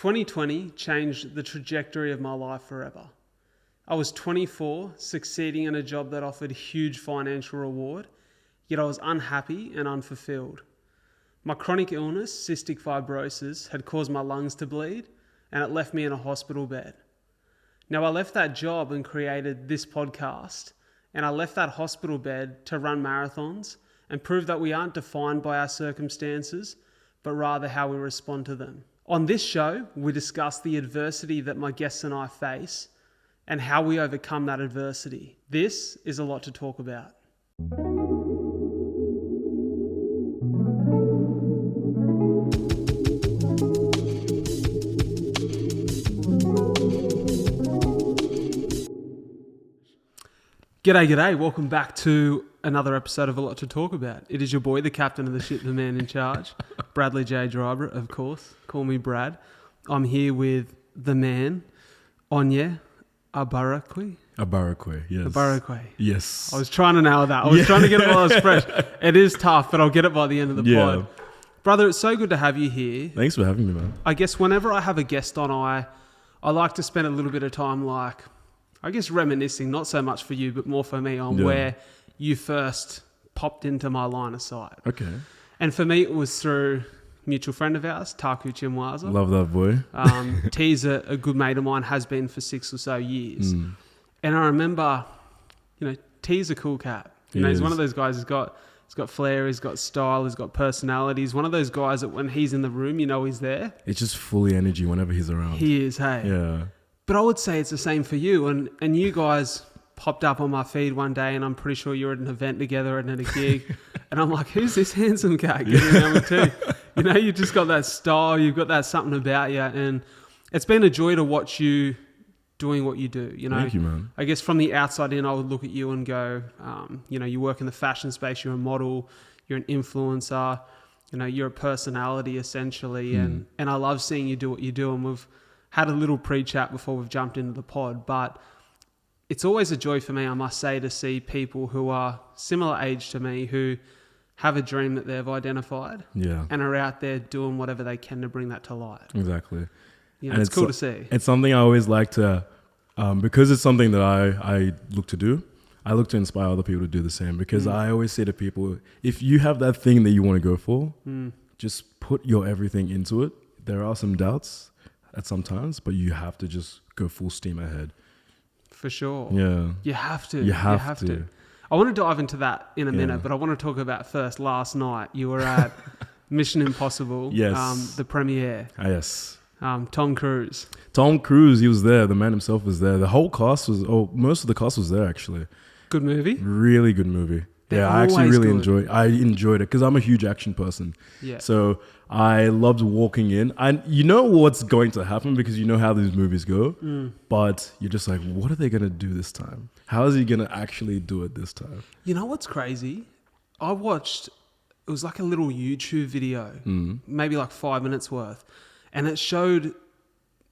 2020 changed the trajectory of my life forever. I was 24, succeeding in a job that offered huge financial reward, yet I was unhappy and unfulfilled. My chronic illness, cystic fibrosis, had caused my lungs to bleed, and it left me in a hospital bed. Now, I left that job and created this podcast, and I left that hospital bed to run marathons and prove that we aren't defined by our circumstances, but rather how we respond to them. On this show, we discuss the adversity that my guests and I face and how we overcome that adversity. This is a lot to talk about. G'day. Welcome back to another episode of A Lot to Talk About. It is your boy, the captain of the ship, the man in charge, Bradley J. Driver, of course. Call me Brad. I'm here with the man, Onye Agbarakwe. Agbarakwe, yes. I was trying to nail that. I was trying to get it while I was fresh. It is tough, but I'll get it by the end of the pod. Brother, it's so good to have you here. Thanks for having me, man. I guess whenever I have a guest on, I like to spend a little bit of time reminiscing, not so much for you, but more for me on where you first popped into my line of sight. Okay. And for me, it was through a mutual friend of ours, Taku Chimwaza. Love that boy. T's a good mate of mine, has been for 6 or so years. And I remember, T's a cool cat. He's one of those guys who's got flair, he's got style, he's got personality. He's one of those guys that when he's in the room, he's there. It's just fully energy whenever he's around. He is, hey. Yeah. But I would say it's the same for you. And you guys popped up on my feed one day, and I'm pretty sure you were at an event together and at a gig. And I'm like, who's this handsome cat getting around with tea? You just got that style, you've got that something about you. And it's been a joy to watch you doing what you do. Thank you, man. I guess from the outside in, I would look at you and go, you work in the fashion space, you're a model, you're an influencer, you're a personality essentially. And I love seeing you do what you do. And we've had a little pre-chat before we've jumped into the pod, but it's always a joy for me, I must say, to see people who are similar age to me who have a dream that they've identified and are out there doing whatever they can to bring that to light. Exactly. And it's cool to see. It's something I always like to, because it's something that I look to do, I look to inspire other people to do the same, because I always say to people, if you have that thing that you want to go for, just put your everything into it. There are some doubts at some times, but you have to just go full steam ahead. For sure. Yeah. You have to. You have to. I want to dive into that in a minute, but I want to talk about first last night. You were at Mission Impossible, the premiere. Yes. Tom Cruise. Tom Cruise, he was there. The man himself was there. The whole cast most of the cast was there actually. Good movie? Really good movie. I actually really enjoyed it because I'm a huge action person. Yeah. So I loved walking in. And you know what's going to happen because you know how these movies go. But you're just like, what are they going to do this time? How is he going to actually do it this time? You know what's crazy? It was like a little YouTube video, maybe like 5 minutes worth. And it showed,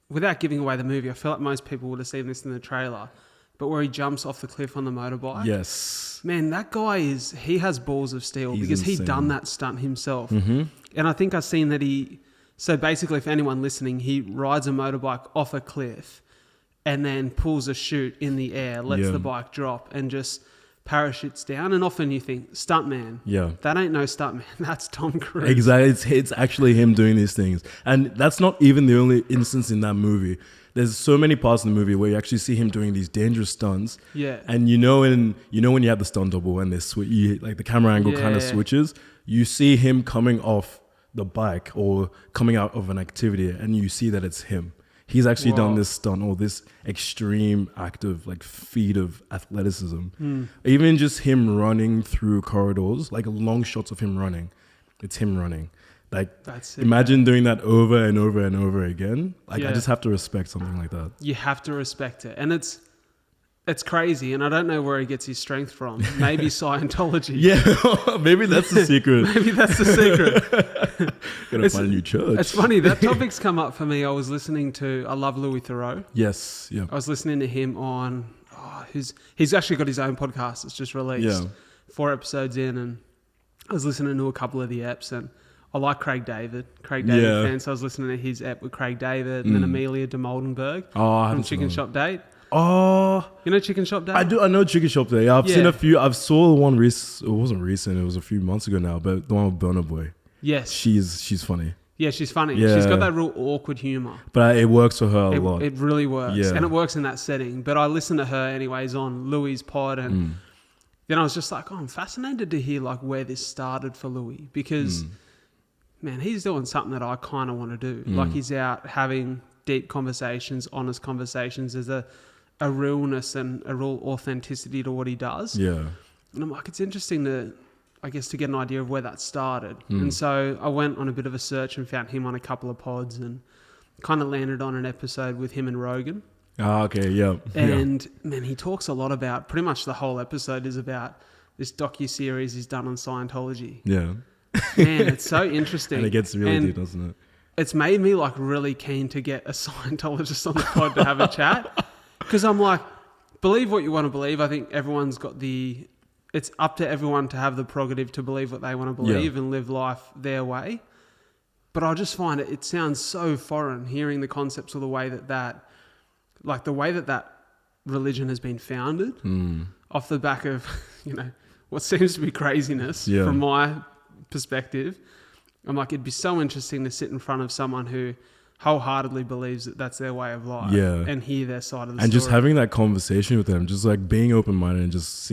without giving away the movie, I feel like most people would have seen this in the trailer, but where he jumps off the cliff on the motorbike. Yes. Man, that guy he has balls of steel. He's insane. He'd done that stunt himself. And I think I've seen that so basically for anyone listening, he rides a motorbike off a cliff and then pulls a chute in the air, lets the bike drop and just parachutes down. And often you think, stuntman. Yeah. That ain't no stuntman. That's Tom Cruise. Exactly. It's actually him doing these things. And that's not even the only instance in that movie. There's so many parts in the movie where you actually see him doing these dangerous stunts. Yeah. And when you have the stunt double and like the camera angle kind of switches, you see him coming off the bike or coming out of an activity and you see that it's him. He's actually done this stunt or this extreme act of like feat of athleticism. Even just him running through corridors, like long shots of him running. It's him running. Like, imagine doing that over and over and over again. Like, I just have to respect something like that. You have to respect it. And it's crazy. And I don't know where he gets his strength from. Maybe Scientology. Yeah, maybe that's the secret. Gotta find a new church. It's funny. That topic's come up for me. I love Louis Theroux. Yes, yeah. I was listening to him on, he's actually got his own podcast. It's just released. 4 episodes in. And I was listening to a couple of the eps and I like Craig David fan. So I was listening to his ep with Craig David and then Amelia de Moldenberg from Chicken Shop Date. Oh, you know Chicken Shop Date? I know Chicken Shop Date. I've seen a few. I've saw one it wasn't recent. It was a few months ago now. But the one with Burna Boy. Yes, she's funny. Yeah, she's funny. Yeah. She's got that real awkward humor. But it works for her a lot. It really works. Yeah. And it works in that setting. But I listened to her anyways on Louis' pod and then I was just like, I'm fascinated to hear like where this started for Louis because man, he's doing something that I kind of want to do. Like he's out having deep conversations, honest conversations. There's a realness and a real authenticity to what he does. Yeah. And I'm like, it's interesting to get an idea of where that started. And so I went on a bit of a search and found him on a couple of pods and kind of landed on an episode with him and Rogan. Ah, okay, yeah. And man, he talks a lot about, pretty much the whole episode is about this docu-series he's done on Scientology. Yeah. Man, it's so interesting. And it gets really deep, doesn't it? It's made me like really keen to get a Scientologist on the pod to have a chat. Because I'm like, believe what you want to believe. I think everyone's got it's up to everyone to have the prerogative to believe what they want to believe and live life their way. But I just find it sounds so foreign hearing the concepts of the way that religion has been founded off the back of, what seems to be craziness from my perspective. I'm like, it'd be so interesting to sit in front of someone who wholeheartely believes that that's their way of life and hear their side of the story. And just having that conversation with them, just like being open-minded and just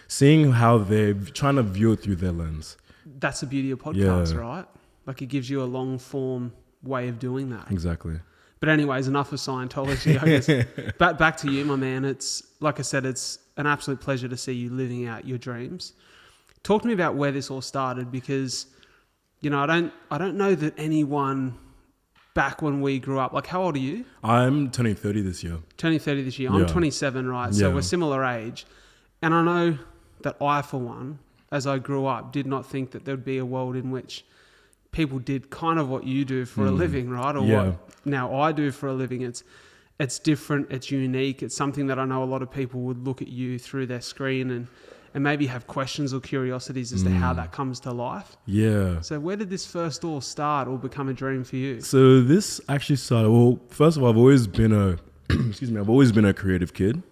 seeing how they're trying to view it through their lens. That's the beauty of podcasts, right? Like it gives you a long form way of doing that. Exactly. But anyways, enough of Scientology, I guess. Back to you, my man. It's, like I said, it's an absolute pleasure to see you living out your dreams. Talk to me about where this all started because, I don't know that anyone back when we grew up, like how old are you? I'm turning 30 this year. Turning 30 this year. I'm 27, right? So we're similar age. And I know that I, for one, as I grew up, did not think that there'd be a world in which people did kind of what you do for a living, right? Or what now I do for a living. It's different. It's unique. It's something that I know a lot of people would look at you through their screen and maybe have questions or curiosities as to how that comes to life. Yeah. So where did this first all start or become a dream for you? So this actually started, well, first of all, I've always been a creative kid.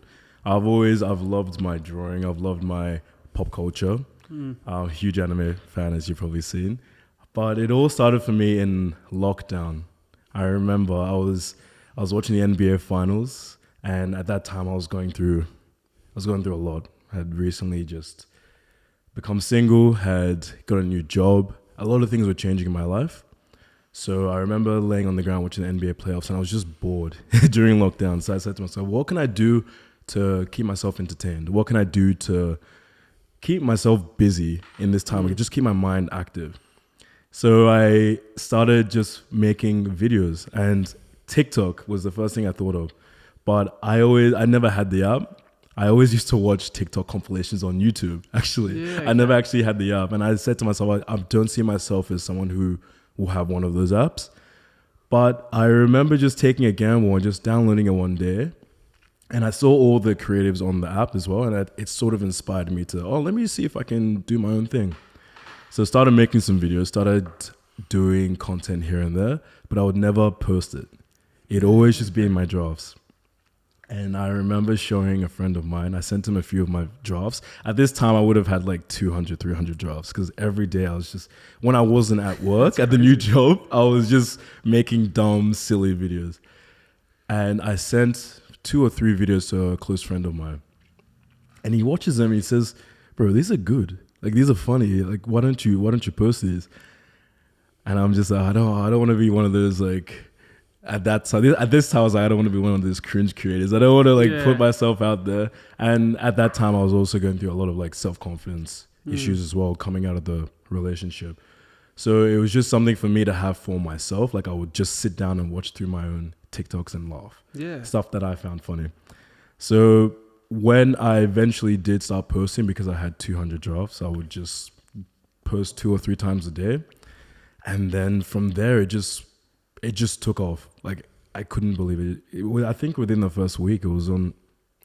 I've loved my drawing. I've loved my pop culture. I'm a huge anime fan, as you've probably seen. But it all started for me in lockdown. I remember I was watching the NBA finals, and at that time I was going through a lot. I had recently just become single, had got a new job. A lot of things were changing in my life. So I remember laying on the ground watching the NBA playoffs, and I was just bored during lockdown. So I said to myself, what can I do to keep myself entertained? What can I do to keep myself busy in this time? I could just keep my mind active. So I started just making videos, and TikTok was the first thing I thought of. But I never had the app. I always used to watch TikTok compilations on YouTube, actually. Yeah, I never actually had the app. And I said to myself, I don't see myself as someone who will have one of those apps. But I remember just taking a gamble and just downloading it one day. And I saw all the creatives on the app as well. And it sort of inspired me to, let me see if I can do my own thing. So I started making some videos, started doing content here and there, but I would never post it. It'd always just be in my drafts. And I remember showing a friend of mine, I sent him a few of my drafts. At this time, I would have had like 200, 300 drafts because every day I was just, when I wasn't at work, at the new job, I was just making dumb, silly videos. And I sent 2 or 3 videos to a close friend of mine. And he watches them and he says, bro, these are good. Like, these are funny. Like, why don't you post these? And I'm just like, I don't want to be one of those, like, at this time, I was like, I don't want to be one of those cringe creators. I don't want to put myself out there. And at that time, I was also going through a lot of like self-confidence issues as well, coming out of the relationship. So it was just something for me to have for myself. Like I would just sit down and watch through my own TikToks and laugh. Yeah. Stuff that I found funny. So when I eventually did start posting, because I had 200 drafts, I would just post 2 or 3 times a day. And then from there, it just took off. Like, I couldn't believe it. I think within the first week, it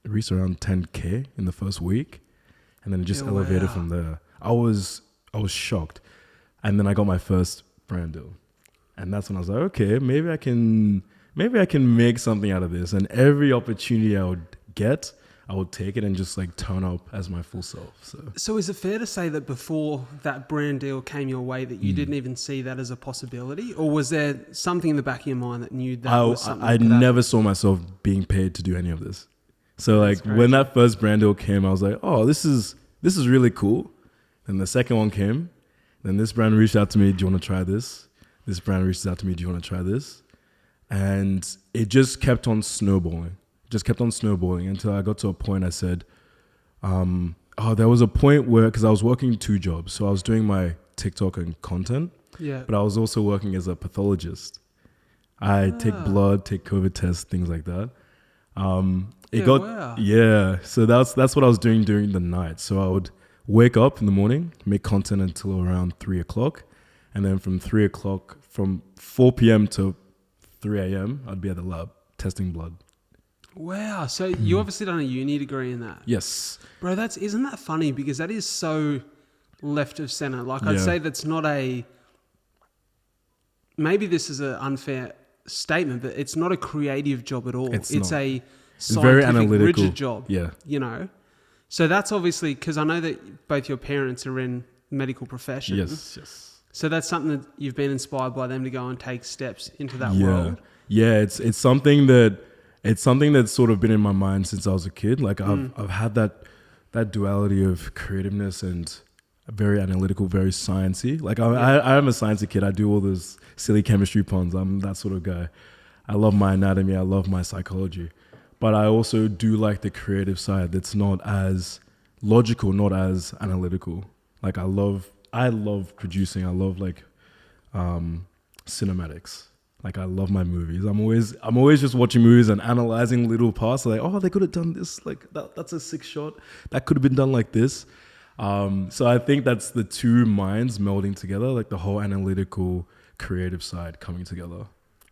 reached around 10K in the first week. And then it just elevated from there. I was shocked. And then I got my first brand deal. And that's when I was like, okay, maybe I can make something out of this. And every opportunity I would get, I would take it and just like turn up as my full self. So is it fair to say that before that brand deal came your way that you didn't even see that as a possibility? Or was there something in the back of your mind that knew that was something? I never saw myself being paid to do any of this. So like when that first brand deal came, I was like, oh, this is really cool. Then the second one came. Then this brand reached out to me, do you want to try this? This brand reached out to me, do you want to try this? And it just kept on snowballing. Until I got to a point I said, there was a point where, because I was working 2 jobs. So I was doing my TikTok and content, but I was also working as a pathologist. I take blood, take COVID tests, things like that. So that's what I was doing during the night. So I would wake up in the morning, make content until around 3 o'clock. And then from 3 o'clock, from 4 p.m. to 3 a.m., I'd be at the lab testing blood. Wow. So you obviously done a uni degree in that. Yes. Bro, isn't that funny? Because that is so left of center. Like I'd say that's not maybe this is an unfair statement, but it's not a creative job at all. It's a scientific, very analytical, rigid job. Yeah. You know? So that's obviously, because I know that both your parents are in medical professions. Yes. So that's something that you've been inspired by them to go and take steps into that world. Yeah, it's something that's sort of been in my mind since I was a kid. Like I've had that duality of creativeness and very analytical, very sciencey. Like I am a sciencey kid. I do all those silly chemistry puns. I'm that sort of guy. I love my anatomy. I love my psychology. But I also do like the creative side that's not as logical, not as analytical. Like I love producing. I love like cinematics. Like I love my movies. I'm always just watching movies and analyzing little parts. Like, oh, they could have done this. Like that's a sick shot. That could have been done like this. So I think that's the two minds melding together, like the whole analytical, creative side coming together.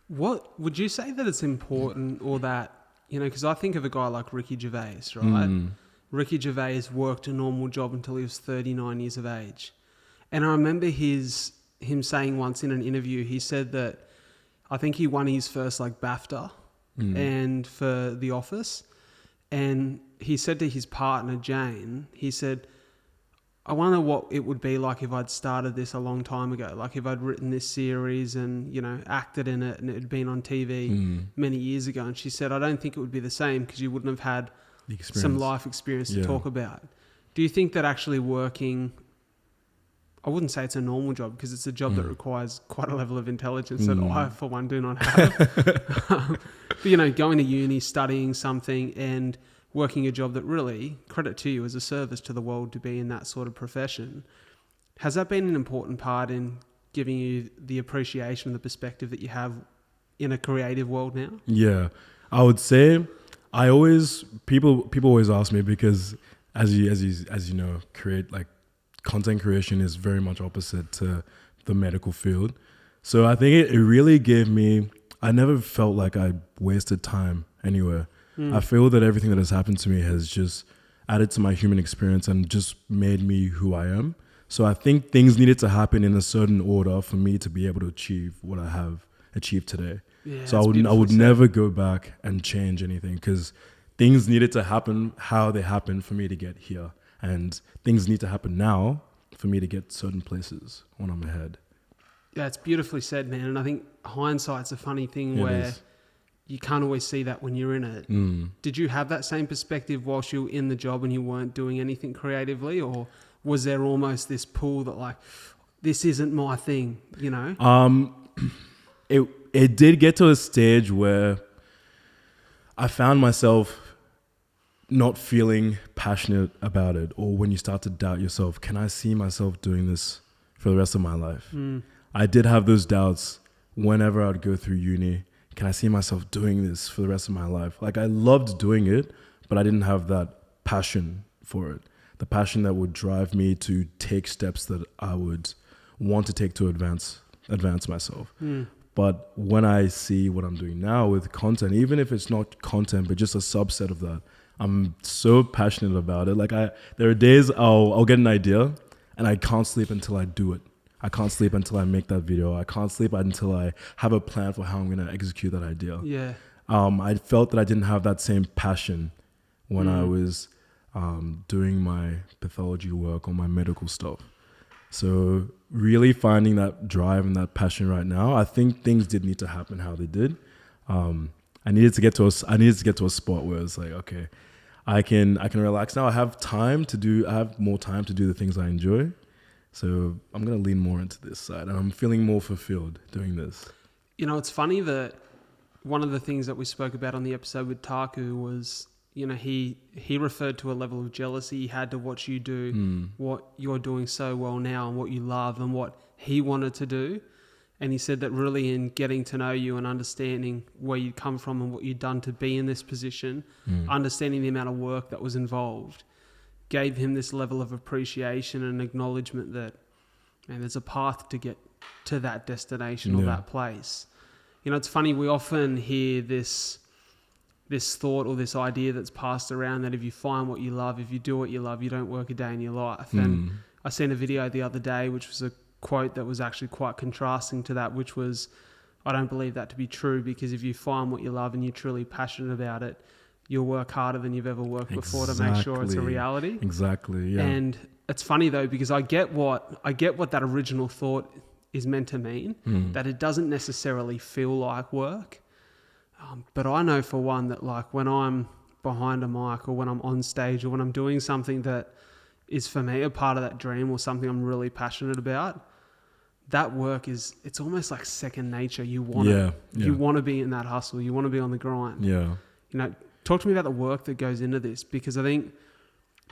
What would you say that it's important, or that, you know, because I think of a guy like Ricky Gervais, right? Ricky Gervais worked a normal job until he was 39 years of age. And I remember him saying once in an interview, he said that I think he won his first like BAFTA and for The Office. And he said to his partner, Jane, he said, I wonder what it would be like if I'd started this a long time ago. Like if I'd written this series and, you know, acted in it and it had been on TV many years ago. And she said, I don't think it would be the same because you wouldn't have had some life experience to talk about. Do you think that actually working, I wouldn't say it's a normal job because it's a job that requires quite a level of intelligence that I, for one, do not have. But, you know, going to uni, studying something and working a job that really, credit to you, as a service to the world to be in that sort of profession. Has that been an important part in giving you the appreciation and the perspective that you have in a creative world now? Yeah, I would say people always ask me because as you know, content creation is very much opposite to the medical field. So I think it really gave me, I never felt like I wasted time anywhere. I feel that everything that has happened to me has just added to my human experience and just made me who I am. So I think things needed to happen in a certain order for me to be able to achieve what I have achieved today. Yeah, so I would never go back and change anything because things needed to happen how they happened for me to get here. And things need to happen now for me to get certain places when I'm ahead. Yeah, it's beautifully said, man. And I think hindsight's a funny thing where you can't always see that when you're in it. Did you have that same perspective whilst you were in the job and you weren't doing anything creatively? Or was there almost this pull that like, this isn't my thing, you know? It did get to a stage where I found myself not feeling passionate about it, or when you start to doubt yourself, can I see myself doing this for the rest of my life? I did have those doubts whenever I'd go through uni. Can I see myself doing this for the rest of my life? Like I loved doing it, but I didn't have that passion for it. The passion that would drive me to take steps that I would want to take to advance myself. But when I see what I'm doing now with content, even if it's not content, but just a subset of that, I'm so passionate about it. Like there are days I'll get an idea and I can't sleep until I do it. I can't sleep until I make that video. I can't sleep until I have a plan for how I'm going to execute that idea. Yeah. I felt that I didn't have that same passion when I was doing my pathology work or my medical stuff. So really finding that drive and that passion right now, I think things did need to happen how they did. I needed to get to a spot where it's like, okay, I can relax now. I have more time to do the things I enjoy. So I'm going to lean more into this side, and I'm feeling more fulfilled doing this. You know, it's funny that one of the things that we spoke about on the episode with Taku was, you know, he referred to a level of jealousy he had to watch you do what you're doing so well now and what you love and what he wanted to do. And he said that really in getting to know you and understanding where you'd come from and what you'd done to be in this position, understanding the amount of work that was involved, gave him this level of appreciation and acknowledgement that, man, there's a path to get to that destination or that place. You know, it's funny, we often hear this thought or this idea that's passed around that if you find what you love, if you do what you love, you don't work a day in your life. And I seen a video the other day, which was a quote that was actually quite contrasting to that, which was, I don't believe that to be true, because if you find what you love and you're truly passionate about it, you'll work harder than you've ever worked before to make sure it's a reality. Exactly, yeah. And it's funny though, because I get what that original thought is meant to mean, that it doesn't necessarily feel like work. But I know for one that, like, when I'm behind a mic or when I'm on stage or when I'm doing something that is for me a part of that dream or something I'm really passionate about, that work it's almost like second nature. You want you want to be in that hustle. You want to be on the grind. Yeah. You know, talk to me about the work that goes into this, because I think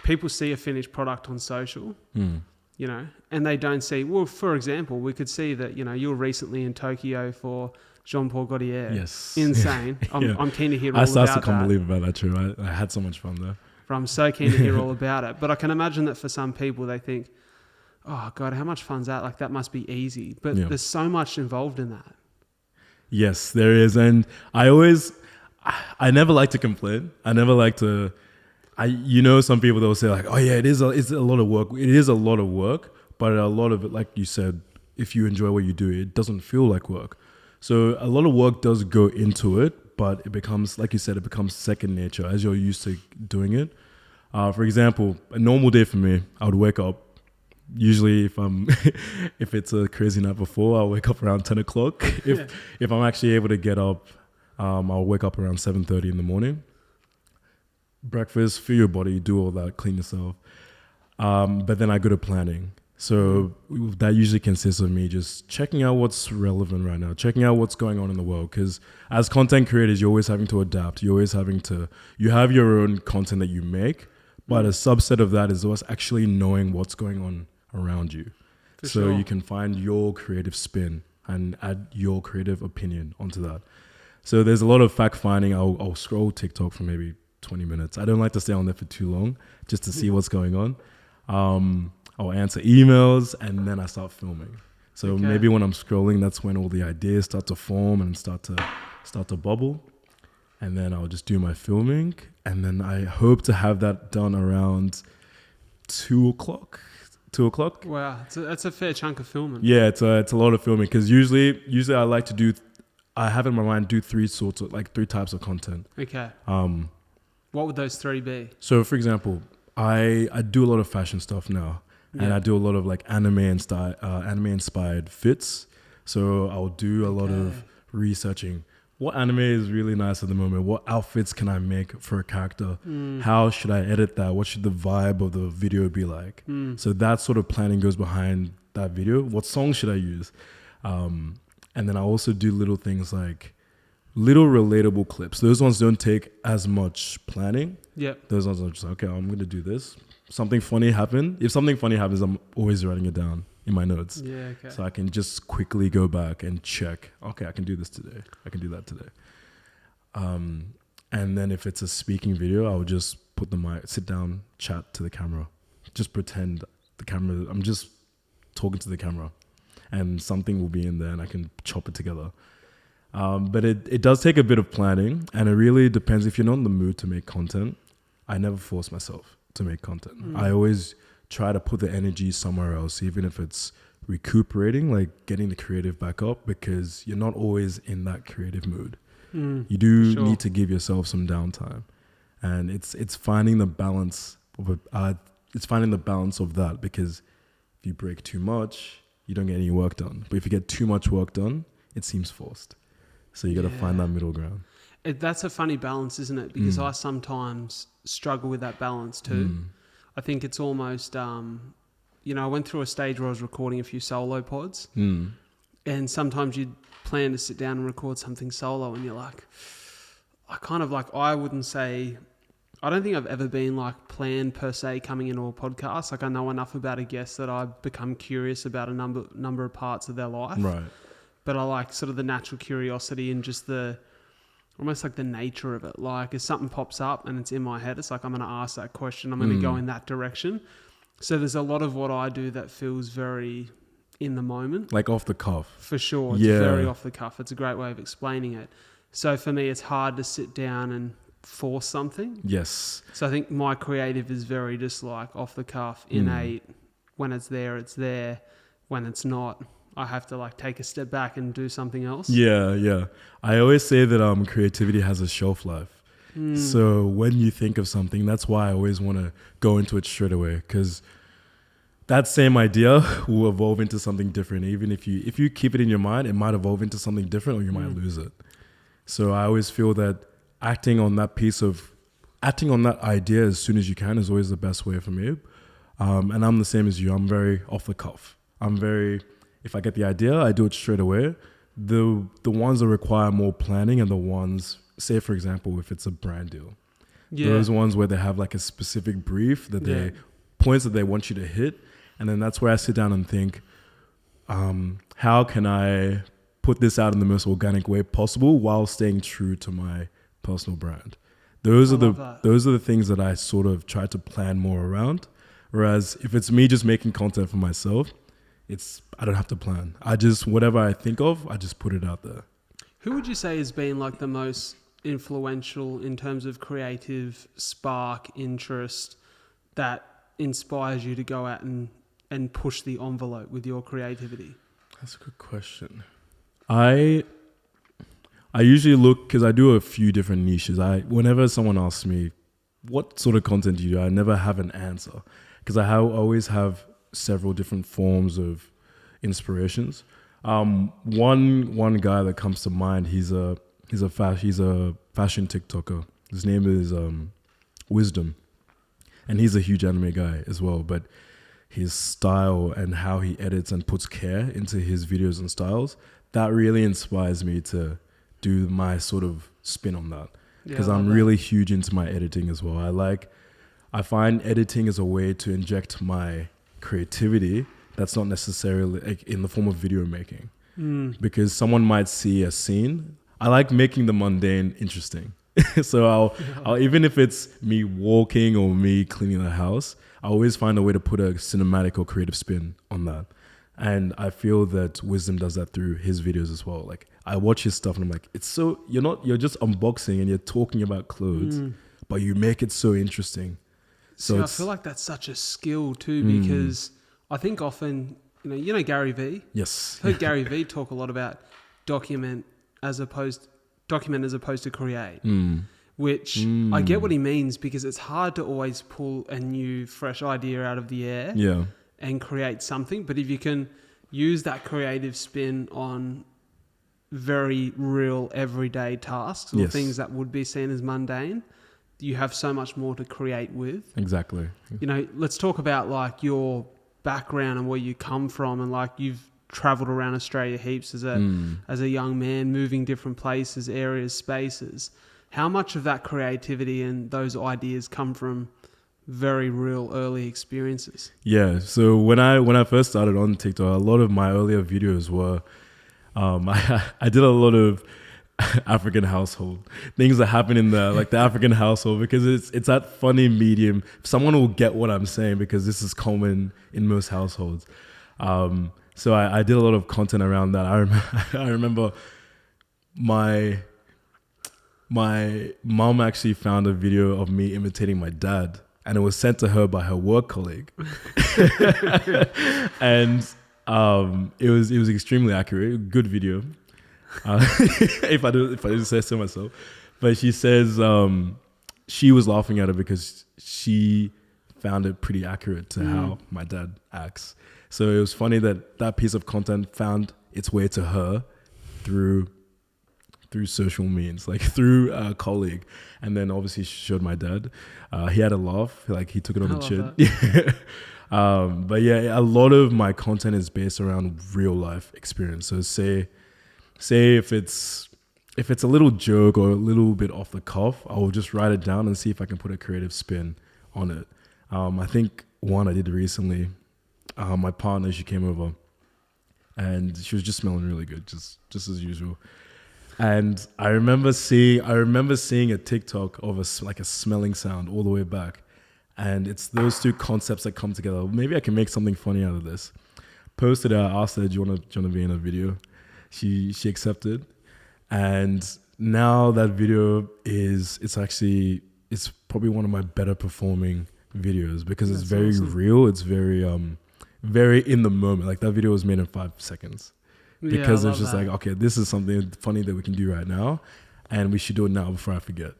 people see a finished product on social, you know, and they don't see, well, for example, we could see that, you know, you were recently in Tokyo for Jean Paul Gaultier. Yes. Insane. I'm keen to hear all about that. I still can't believe about that, true. I had so much fun there. I'm so keen to hear all about it. But I can imagine that for some people, they think, oh, God, how much fun's that? Like, that must be easy. But there's so much involved in that. Yes, there is. And I never like to complain. I never like to, some people that will say like, oh yeah, it's a lot of work. It is a lot of work, but a lot of it, like you said, if you enjoy what you do, it doesn't feel like work. So a lot of work does go into it, but it becomes, like you said, it becomes second nature as you're used to doing it. For example, a normal day for me, I would wake up. Usually, if it's a crazy night before, I'll wake up around 10 o'clock. If I'm actually able to get up, I'll wake up around 7:30 in the morning. Breakfast, feel your body, do all that, clean yourself. But then I go to planning. So that usually consists of me just checking out what's relevant right now, checking out what's going on in the world. Because as content creators, you're always having to adapt. You have your own content that you make, but a subset of that is always actually knowing what's going on around you. So you can find your creative spin and add your creative opinion onto that. So there's a lot of fact finding. I'll scroll TikTok for maybe 20 minutes. I don't like to stay on there for too long just to see what's going on. I'll answer emails and then I start filming. So maybe when I'm scrolling, that's when all the ideas start to form and start to bubble. And then I'll just do my filming. And then I hope to have that done around 2 o'clock. 2 o'clock. Wow, that's a fair chunk of filming. Yeah, it's a lot of filming, because usually I like to do. I have in my mind three types of content. Okay. What would those three be? So, for example, I do a lot of fashion stuff now, and I do a lot of like anime inspired fits. So I'll do a lot of researching. What anime is really nice at the moment? What outfits can I make for a character? How should I edit that? What should the vibe of the video be like? So that sort of planning goes behind that video. What song should I use? And then I also do little things like little relatable clips. Those ones don't take as much planning. Yeah. Those ones are just, okay, I'm going to do this. Something funny happened. If something funny happens, I'm always writing it down in my notes. Yeah, okay. So I can just quickly go back and check, okay, I can do this today. I can do that today. And then if it's a speaking video, I'll just put the mic, sit down, chat to the camera. Just pretend the camera, I'm just talking to the camera. And something will be in there and I can chop it together. But it does take a bit of planning, and it really depends. If you're not in the mood to make content, I never force myself to make content. I always try to put the energy somewhere else, even if it's recuperating, like getting the creative back up, because you're not always in that creative mood. You do need to give yourself some downtime, and it's finding the balance of that, because if you break too much, you don't get any work done. But if you get too much work done, it seems forced. So you got to find that middle ground. That's a funny balance, isn't it? Because I sometimes struggle with that balance too. I think it's almost, I went through a stage where I was recording a few solo pods, and sometimes you'd plan to sit down and record something solo, and you're like, I wouldn't say, I don't think I've ever been like planned per se coming into a podcast. Like I know enough about a guest that I become curious about a number of parts of their life. Right. But I like sort of the natural curiosity and just almost like the nature of it. Like if something pops up and it's in my head, it's like, I'm going to ask that question. I'm going to go in that direction. So there's a lot of what I do that feels very in the moment. Like off the cuff. For sure. It's very off the cuff. It's a great way of explaining it. So for me, it's hard to sit down and force something. Yes. So I think my creative is very just like off the cuff, innate. When it's there, it's there. When it's not, I have to like take a step back and do something else. Yeah. I always say that creativity has a shelf life. So when you think of something, that's why I always want to go into it straight away, because that same idea will evolve into something different. Even if you keep it in your mind, it might evolve into something different, or you might lose it. So I always feel that acting on that idea as soon as you can is always the best way for me. And I'm the same as you. I'm very off the cuff. If I get the idea, I do it straight away. The ones that require more planning are the ones, say for example, if it's a brand deal. Those ones where they have like a specific brief that points that they want you to hit. And then that's where I sit down and think, how can I put this out in the most organic way possible while staying true to my personal brand? Those are the things that I sort of try to plan more around. Whereas if it's me just making content for myself, I don't have to plan. Whatever I think of, I just put it out there. Who would you say has been like the most influential in terms of creative spark, interest that inspires you to go out and push the envelope with your creativity? That's a good question. I usually look, because I do a few different niches. Whenever someone asks me, what sort of content do you do? I never have an answer, because I always have several different forms of inspirations. One guy that comes to mind, he's a fashion TikToker. His name is Wisdom, and he's a huge anime guy as well. But his style and how he edits and puts care into his videos and styles, that really inspires me to do my sort of spin on that, because I'm really huge into my editing as well. I find editing is a way to inject my creativity that's not necessarily like in the form of video making, because someone might see a scene. I like making the mundane interesting. So I'll even if it's me walking or me cleaning the house, I always find a way to put a cinematic or creative spin on that. And I feel that Wisdom does that through his videos as well. Like I watch his stuff and I'm like, you're just unboxing and you're talking about clothes, but you make it so interesting. So I feel like that's such a skill too, because I think often, you know Gary Vee? Yes. I've heard Gary Vee talk a lot about document as opposed to create, which I get what he means, because it's hard to always pull a new, fresh idea out of the air and create something. But if you can use that creative spin on very real everyday tasks or things that would be seen as mundane, you have so much more to create with. Exactly. Let's talk about like your background and where you come from, and like you've traveled around Australia heaps as a young man, moving different places, areas, spaces. How much of that creativity and those ideas come from very real early experiences? Yeah. So when I first started on TikTok, a lot of my earlier videos were, I did a lot of African household things that happen in the African household, because it's that funny medium. Someone will get what I'm saying, because this is common in most households. So I did a lot of content around that. I remember my mom actually found a video of me imitating my dad, and it was sent to her by her work colleague. And It was extremely accurate. Good video. If I didn't say so myself. But she says she was laughing at it because she found it pretty accurate to how my dad acts. So it was funny that piece of content found its way to her through social means, like through a colleague. And then obviously she showed my dad. He had a laugh, like he took it on the chin. But yeah, a lot of my content is based around real life experience. So say if it's a little joke or a little bit off the cuff, I will just write it down and see if I can put a creative spin on it. I think one I did recently, my partner, she came over and she was just smelling really good, just as usual. And I remember seeing a TikTok of a smelling sound all the way back. And it's those two concepts that come together. Maybe I can make something funny out of this. Posted it, I asked her, do you want to be in a video? She accepted. And now that video it's probably one of my better performing videos because it's very awesome. Real. It's very in the moment. Like that video was made in 5 seconds. Because it's just like, okay, this is something funny that we can do right now, and we should do it now before I forget.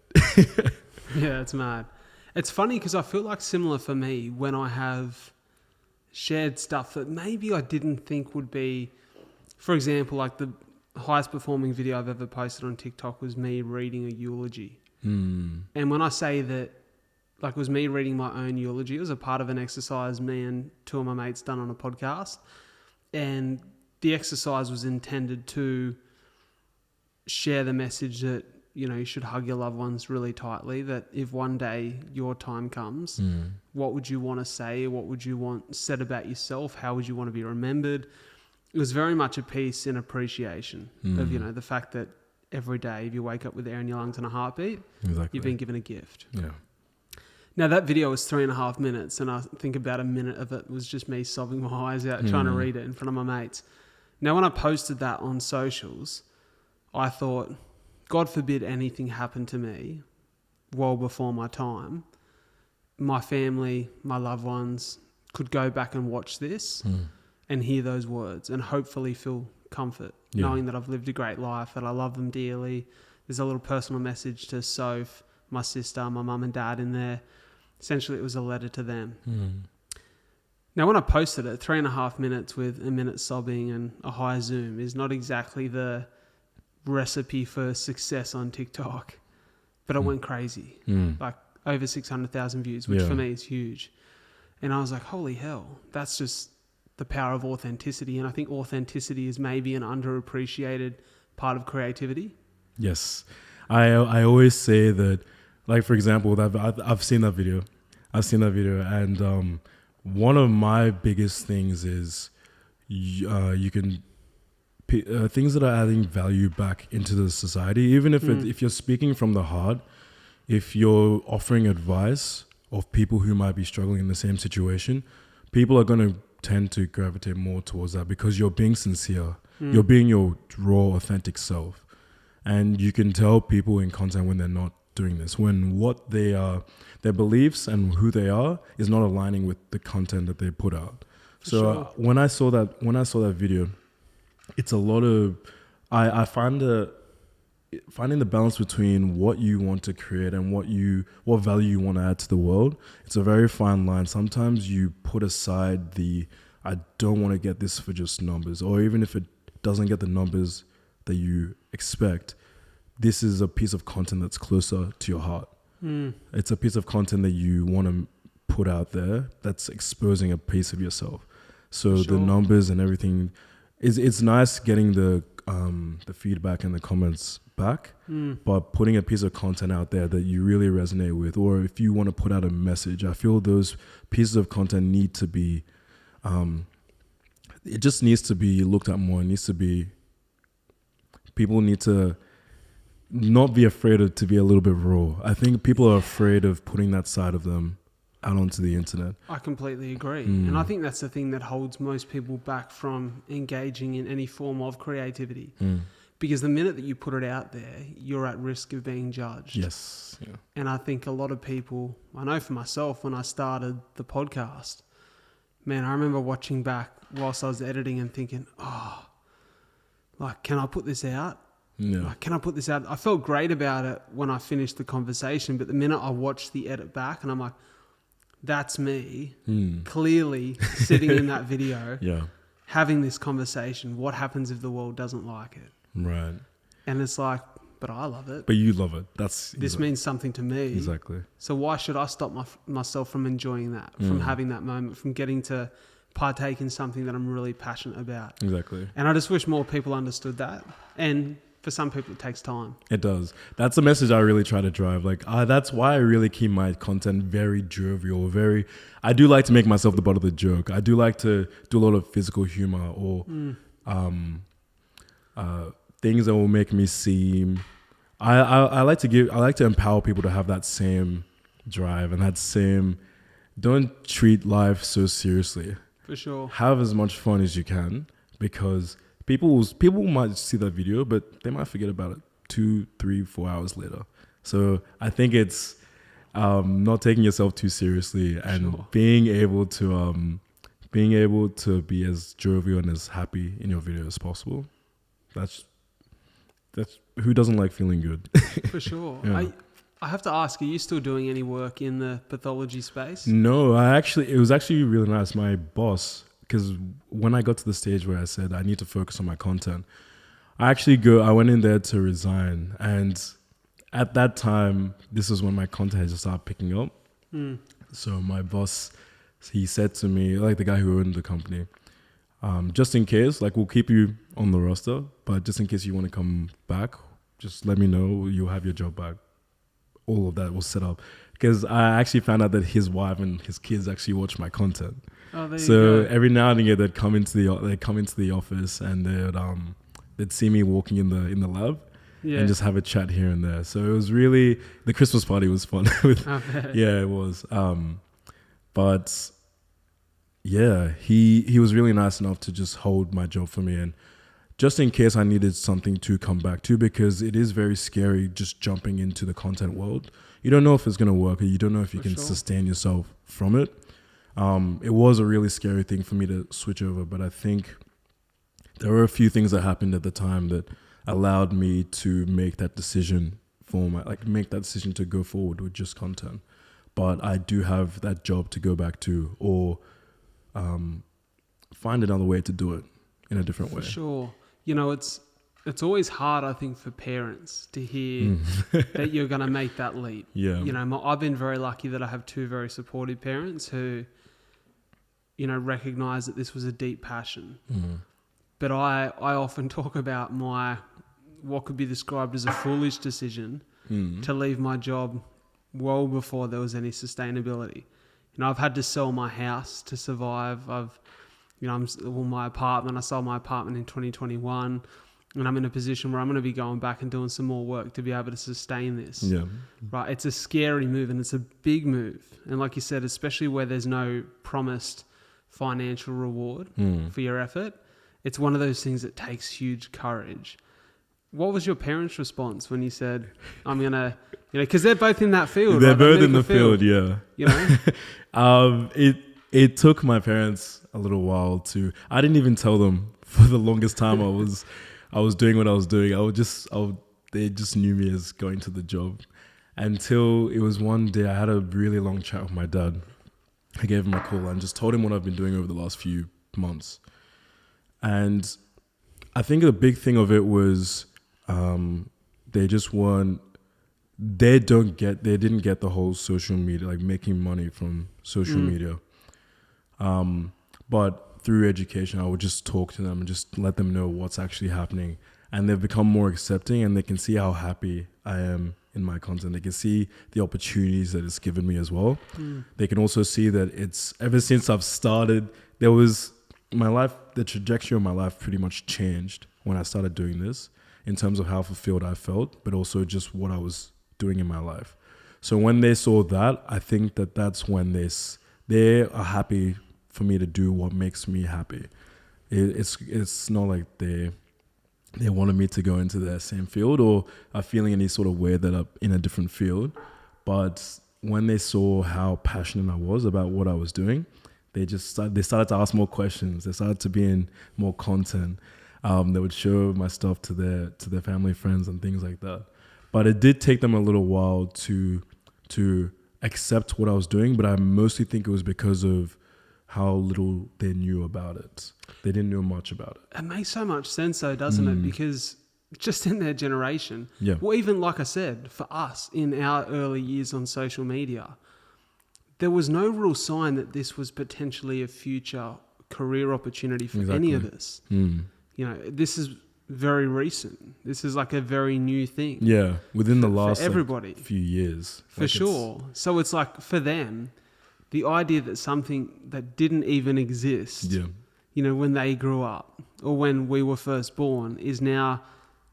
Yeah, it's mad. It's funny because I feel like similar for me when I have shared stuff that maybe I didn't think would be, for example, like the highest performing video I've ever posted on TikTok was me reading a eulogy. And when I say that, like it was me reading my own eulogy, it was a part of an exercise me and two of my mates done on a podcast, and the exercise was intended to share the message that, you know, you should hug your loved ones really tightly, that if one day your time comes, what would you want to say? What would you want said about yourself? How would you want to be remembered? It was very much a piece in appreciation of, you know, the fact that every day if you wake up with air in your lungs and a heartbeat, you've been given a gift. Yeah. Now that video was 3.5 minutes, and I think about a minute of it was just me sobbing my eyes out trying to read it in front of my mates. Now, when I posted that on socials, I thought, God forbid anything happened to me well before my time. My family, my loved ones could go back and watch this and hear those words and hopefully feel comfort, knowing that I've lived a great life, that I love them dearly. There's a little personal message to Soph, my sister, my mum and dad in there. Essentially, it was a letter to them. Now, when I posted it, 3.5 minutes with a minute sobbing and a high zoom is not exactly the recipe for success on TikTok, but it went crazy. Like over 600,000 views, which for me is huge. And I was like, holy hell, that's just the power of authenticity. And I think authenticity is maybe an underappreciated part of creativity. Yes. I always say that, like, for example, I've seen that video. And one of my biggest things is you can things that are adding value back into the society, even if you're speaking from the heart, if you're offering advice of people who might be struggling in the same situation, people are going to tend to gravitate more towards that because you're being sincere. You're being your raw, authentic self. And you can tell people in content when they're not doing this, when what they are, their beliefs and who they are is not aligning with the content that they put out. When I saw that video, it's a lot of, I find finding the balance between what you want to create and what value you want to add to the world. It's a very fine line. Sometimes you put aside I don't want to get this for just numbers, or even if it doesn't get the numbers that you expect, this is a piece of content that's closer to your heart. It's a piece of content that you want to put out there that's exposing a piece of yourself. So the numbers and everything, it's nice getting the feedback and the comments back, but putting a piece of content out there that you really resonate with, or if you want to put out a message, I feel those pieces of content need to be, it just needs to be looked at more. It needs to be, people need to not be afraid to be a little bit raw. I think people are afraid of putting that side of them out onto the internet. I completely agree. And I think that's the thing that holds most people back from engaging in any form of creativity. Because the minute that you put it out there, you're at risk of being judged. Yes. Yeah. And I think a lot of people, I know for myself, when I started the podcast, Man, I remember watching back whilst I was editing and thinking, oh, like, can I put this out? Yeah. Like, can I put this out? I felt great about it when I finished the conversation, but the minute I watched the edit back and I'm like, that's me clearly sitting in that video, having this conversation. What happens if the world doesn't like it? Right. And it's like, but I love it. But you love it. This means something to me. Exactly. So why should I stop myself from enjoying that, from having that moment, from getting to partake in something that I'm really passionate about? Exactly. And I just wish more people understood that. And for some people, it takes time. It does. That's the message I really try to drive. Like, that's why I really keep my content very jovial, I do like to make myself the butt of the joke. I do like to do a lot of physical humor or things that will make me seem... I like to empower people to have that same drive and that same... Don't treat life so seriously. For sure. Have as much fun as you can, because people might see that video, but they might forget about it 2, 3, 4 hours later. So I think it's not taking yourself too seriously and being able to be as jovial and as happy in your video as possible. That's who doesn't like feeling good? For sure. Yeah. I have to ask, are you still doing any work in the pathology space? No, it was actually really nice. My boss, because when I got to the stage where I said I need to focus on my content, I went in there to resign. And at that time, this was when my content had just started picking up. So my boss, he said to me, like the guy who owned the company, just in case, like, we'll keep you on the roster, but just in case you want to come back, just let me know, you'll have your job back. All of that was set up, because I actually found out that his wife and his kids actually watch my content. Oh, there so you go. Every now and again they'd come into the office and they'd see me walking in the lab and just have a chat here and there. So it was really, the Christmas party was fun. Yeah, it was. But yeah, he was really nice enough to just hold my job for me, and just in case I needed something to come back to, because it is very scary just jumping into the content world. You don't know if it's going to work, or you don't know if you can sustain yourself from it. It was a really scary thing for me to switch over, but I think there were a few things that happened at the time that allowed me to make that decision to go forward with just content. But I do have that job to go back to, or find another way to do it in a different way. For sure. You know, it's always hard, I think, for parents to hear that you're going to make that leap. Yeah. You know, I've been very lucky that I have two very supportive parents who, you know, recognize that this was a deep passion. But I often talk about what could be described as a foolish decision to leave my job well before there was any sustainability. You know, I've had to sell my house to survive. My apartment, I sold my apartment in 2021, and I'm in a position where I'm going to be going back and doing some more work to be able to sustain this. Yeah. Right. It's a scary move, and it's a big move. And like you said, especially where there's no promised financial reward for your effort, it's one of those things that takes huge courage. What was your parents' response when you said, I'm going to, because they're both in that field. They're right? both in the field, yeah. You know? It took my parents a little while to... I didn't even tell them for the longest time I was doing what I was doing. They just knew me as going to the job. Until it was one day I had a really long chat with my dad. I gave him a call and just told him what I've been doing over the last few months. And I think the big thing of it was they didn't get the whole social media, like making money from social media. But through education, I would just talk to them and just let them know what's actually happening. And they've become more accepting, and they can see how happy I am in my content. They can see the opportunities that it's given me as well. They can also see that it's, ever since I've started, the trajectory of my life pretty much changed when I started doing this, in terms of how fulfilled I felt, but also just what I was doing in my life. So when they saw that, I think that's when they are happy for me to do what makes me happy. It's not like they wanted me to go into their same field or are feeling any sort of way that I'm in a different field. But when they saw how passionate I was about what I was doing, they started to ask more questions. They started to be in more content. They would show my stuff to their family, friends, and things like that. But it did take them a little while to accept what I was doing. But I mostly think it was because of how little they knew about it. They didn't know much about it. It makes so much sense, though, doesn't it? Because just in their generation, well, even like I said, for us in our early years on social media, there was no real sign that this was potentially a future career opportunity for any of us. You know, this is very recent. This is like a very new thing. Yeah, within the last everybody. Few years. For sure. So it's like for them, the idea that something that didn't even exist, you know, when they grew up or when we were first born is now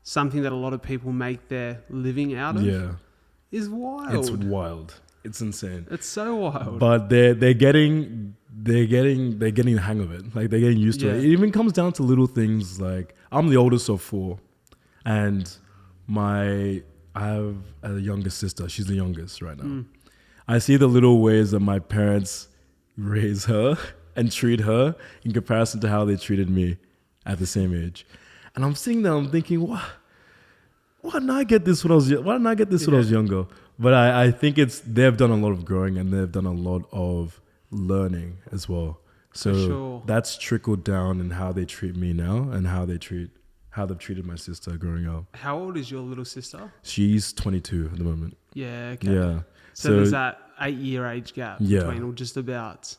something that a lot of people make their living out of is wild. It's wild. It's insane. It's so wild. But they're getting the hang of it. Like they're getting used to it. It even comes down to little things like I'm the oldest of 4, and I have a younger sister. She's the youngest right now. I see the little ways that my parents raise her and treat her in comparison to how they treated me at the same age. And I'm sitting there, I'm thinking, why didn't I get this when I was younger? But I think they've done a lot of growing and they've done a lot of learning as well. So that's trickled down in how they treat me now and how they've treated my sister growing up. How old is your little sister? She's 22 at the moment. Yeah, okay. Yeah. So there's that 8-year age gap between, or just about,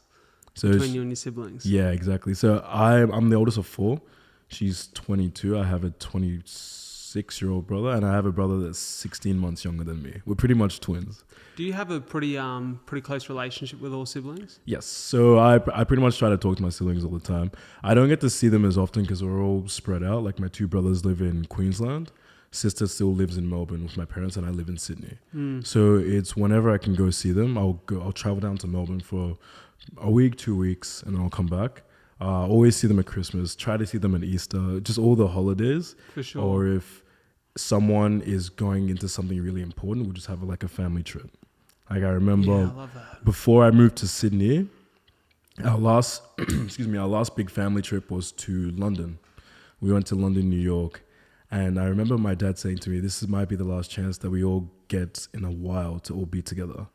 between you and your siblings. Yeah, exactly. So I'm the oldest of 4. She's 22. I have a 26-year-old brother, and I have a brother that's 16 months younger than me. We're pretty much twins. Do you have a pretty close relationship with all siblings? Yes. So I pretty much try to talk to my siblings all the time. I don't get to see them as often because we're all spread out. Like my 2 brothers live in Queensland. Sister still lives in Melbourne with my parents, and I live in Sydney. So it's whenever I can go see them, I'll travel down to Melbourne for a week, 2 weeks, and then I'll come back. Always see them at Christmas, try to see them at Easter, just all the holidays. For sure. Or if someone is going into something really important, we'll just have like a family trip. Like I remember I love that. Before I moved to Sydney, our last big family trip was to London. We went to London, New York. And I remember my dad saying to me, this might be the last chance that we all get in a while to all be together.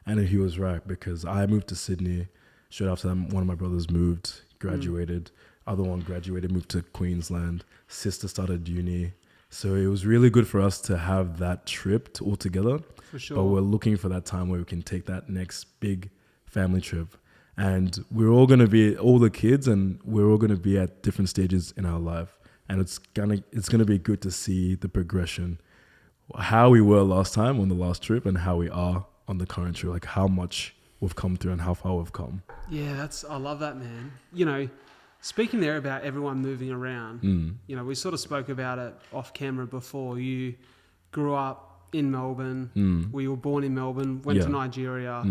And he was right, because I moved to Sydney. Straight after that, one of my brothers moved, graduated. Other one graduated, moved to Queensland. Sister started uni. So it was really good for us to have that trip all together. For sure. But we're looking for that time where we can take that next big family trip. And we're all going to be, all the kids, and we're all going to be at different stages in our life. And it's gonna be good to see the progression, how we were last time on the last trip and how we are on the current trip, like how much we've come through and how far we've come. Yeah, I love that, man. You know, speaking there about everyone moving around, you know, we sort of spoke about it off camera before. You grew up in Melbourne. We were born in Melbourne, went to Nigeria.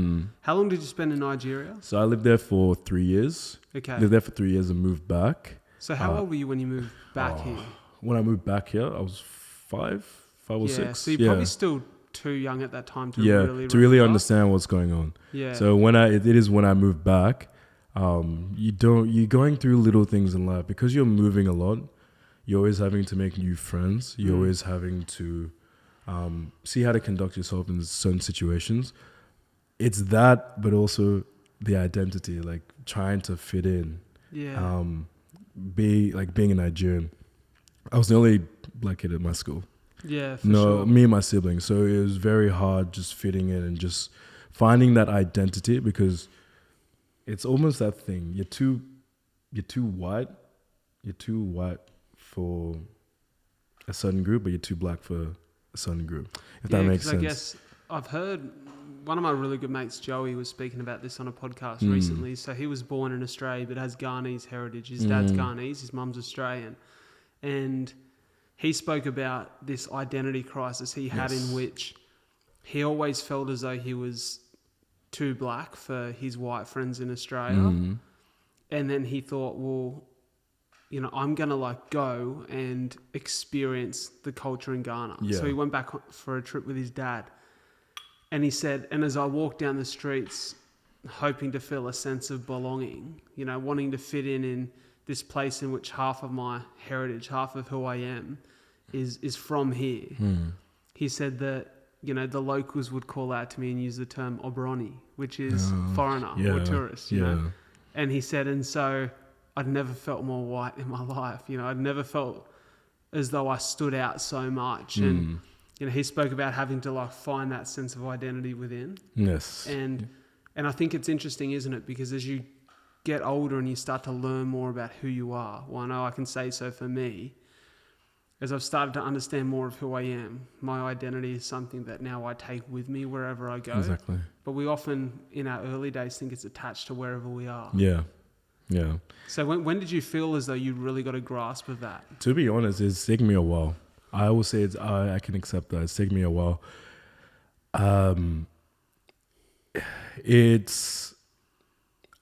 How long did you spend in Nigeria? So I lived there for 3 years. Okay. Lived there for 3 years and moved back. So how old were you when you moved back here? When I moved back here, I was 5 or 6. Yeah, so you're probably still too young at that time to really understand what's going on. Yeah. So when it is when I moved back, you're going through little things in life because you're moving a lot. You're always having to make new friends. You're always having to see how to conduct yourself in certain situations. It's that, but also the identity, like trying to fit in. Yeah. Being a Nigerian. I was the only black kid at my school. Yeah, for sure. Me and my siblings. So it was very hard just fitting in and just finding that identity, because it's almost that thing. You're too white for a certain group, but you're too black for a certain group. If that makes sense. I guess I've heard one of my really good mates, Joey, was speaking about this on a podcast recently. So he was born in Australia, but has Ghanese heritage. His dad's Ghanese, his mum's Australian. And he spoke about this identity crisis he had, in which he always felt as though he was too black for his white friends in Australia. And then he thought, well, you know, I'm going to go and experience the culture in Ghana. Yeah. So he went back for a trip with his dad. And he said, and as I walked down the streets hoping to feel a sense of belonging, you know, wanting to fit in this place in which half of my heritage, half of who I am is from here. He said that, you know, the locals would call out to me and use the term Obroni, which is foreigner or tourist, you know. And he said, and so I'd never felt more white in my life. You know, I'd never felt as though I stood out so much. And, you know, he spoke about having to like find that sense of identity within. Yes. And I think it's interesting, isn't it? Because as you get older and you start to learn more about who you are, well, I know I can say so for me, as I've started to understand more of who I am, my identity is something that now I take with me wherever I go. Exactly. But we often, in our early days, think it's attached to wherever we are. Yeah. Yeah. So when did you feel as though you really got a grasp of that? To be honest, it's taken me a while. I will say I can accept that. It's taken me a while. I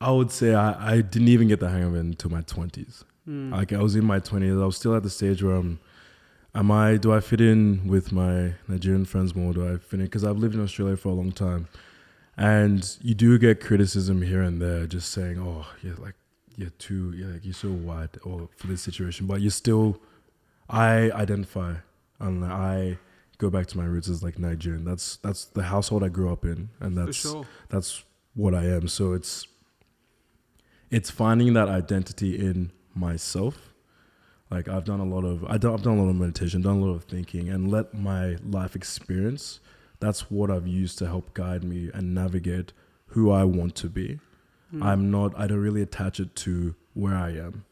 would say I didn't even get the hang of it until my 20s. Like I was in my 20s. I was still at the stage where do I fit in with my Nigerian friends more? Do I fit in? Because I've lived in Australia for a long time. And you do get criticism here and there just saying, oh, you're so white or for this situation. But I identify and I go back to my roots as like Nigerian. That's the household I grew up in. And that's what I am. So it's finding that identity in myself. Like I've done a lot of meditation, done a lot of thinking, and let my life experience. That's what I've used to help guide me and navigate who I want to be. I don't really attach it to where I am.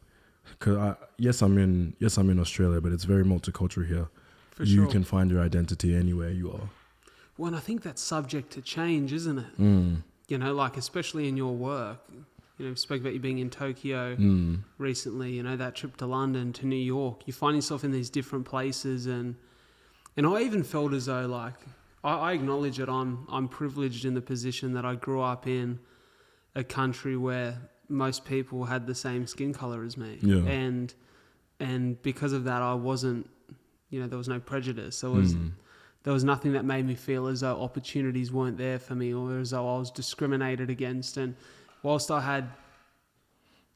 Cause I'm in Australia, but it's very multicultural here. You can find your identity anywhere you are. Well, and I think that's subject to change, isn't it? You know, like especially in your work. You know, we spoke about you being in Tokyo recently, you know, that trip to London, to New York. You find yourself in these different places and I even felt as though like, I acknowledge that I'm privileged in the position that I grew up in a country where most people had the same skin color as me. Yeah. And because of that, I wasn't, you know, there was no prejudice. There was nothing that made me feel as though opportunities weren't there for me or as though I was discriminated against. And whilst I had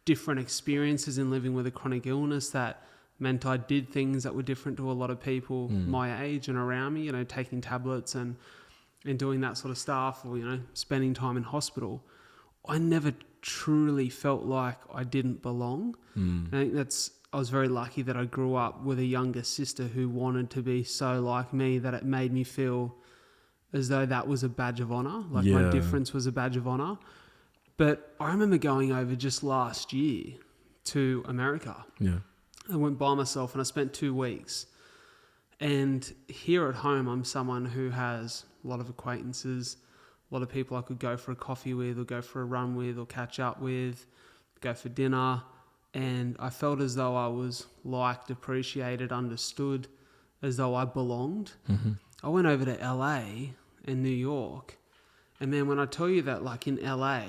different experiences in living with a chronic illness that meant I did things that were different to a lot of people my age and around me, you know, taking tablets and doing that sort of stuff or, you know, spending time in hospital, I never truly felt like I didn't belong. I think I was very lucky that I grew up with a younger sister who wanted to be so like me that it made me feel as though that was a badge of honor, like my difference was a badge of honor. But I remember going over just last year to America. Yeah. I went by myself and I spent 2 weeks. And here at home, I'm someone who has a lot of acquaintances, a lot of people I could go for a coffee with or go for a run with or catch up with, go for dinner. And I felt as though I was liked, appreciated, understood, as though I belonged. I went over to LA and New York. And man, when I tell you that like in LA,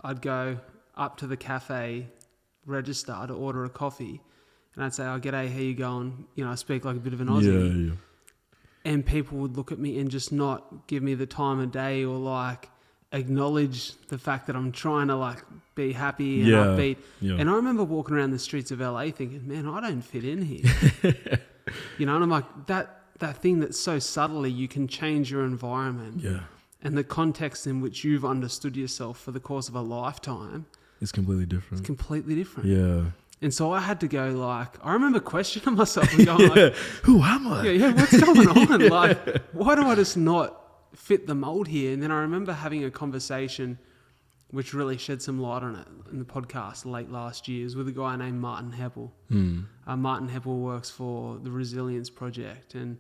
I'd go up to the cafe register to order a coffee and I'd say, oh, g'day, how you going? You know, I speak like a bit of an Aussie. Yeah. And people would look at me and just not give me the time of day or like acknowledge the fact that I'm trying to like be happy and upbeat. Yeah. And I remember walking around the streets of LA thinking, man, I don't fit in here. You know, and I'm like, that thing that's so subtly you can change your environment. Yeah. And the context in which you've understood yourself for the course of a lifetime is completely different. It's completely different. Yeah. And so I had to go like, I remember questioning myself and going like, who am I? Yeah, what's going on? Like, why do I just not fit the mold here? And then I remember having a conversation which really shed some light on it in the podcast late last year. It was with a guy named Martin Heppel. Martin Heppel works for the Resilience Project and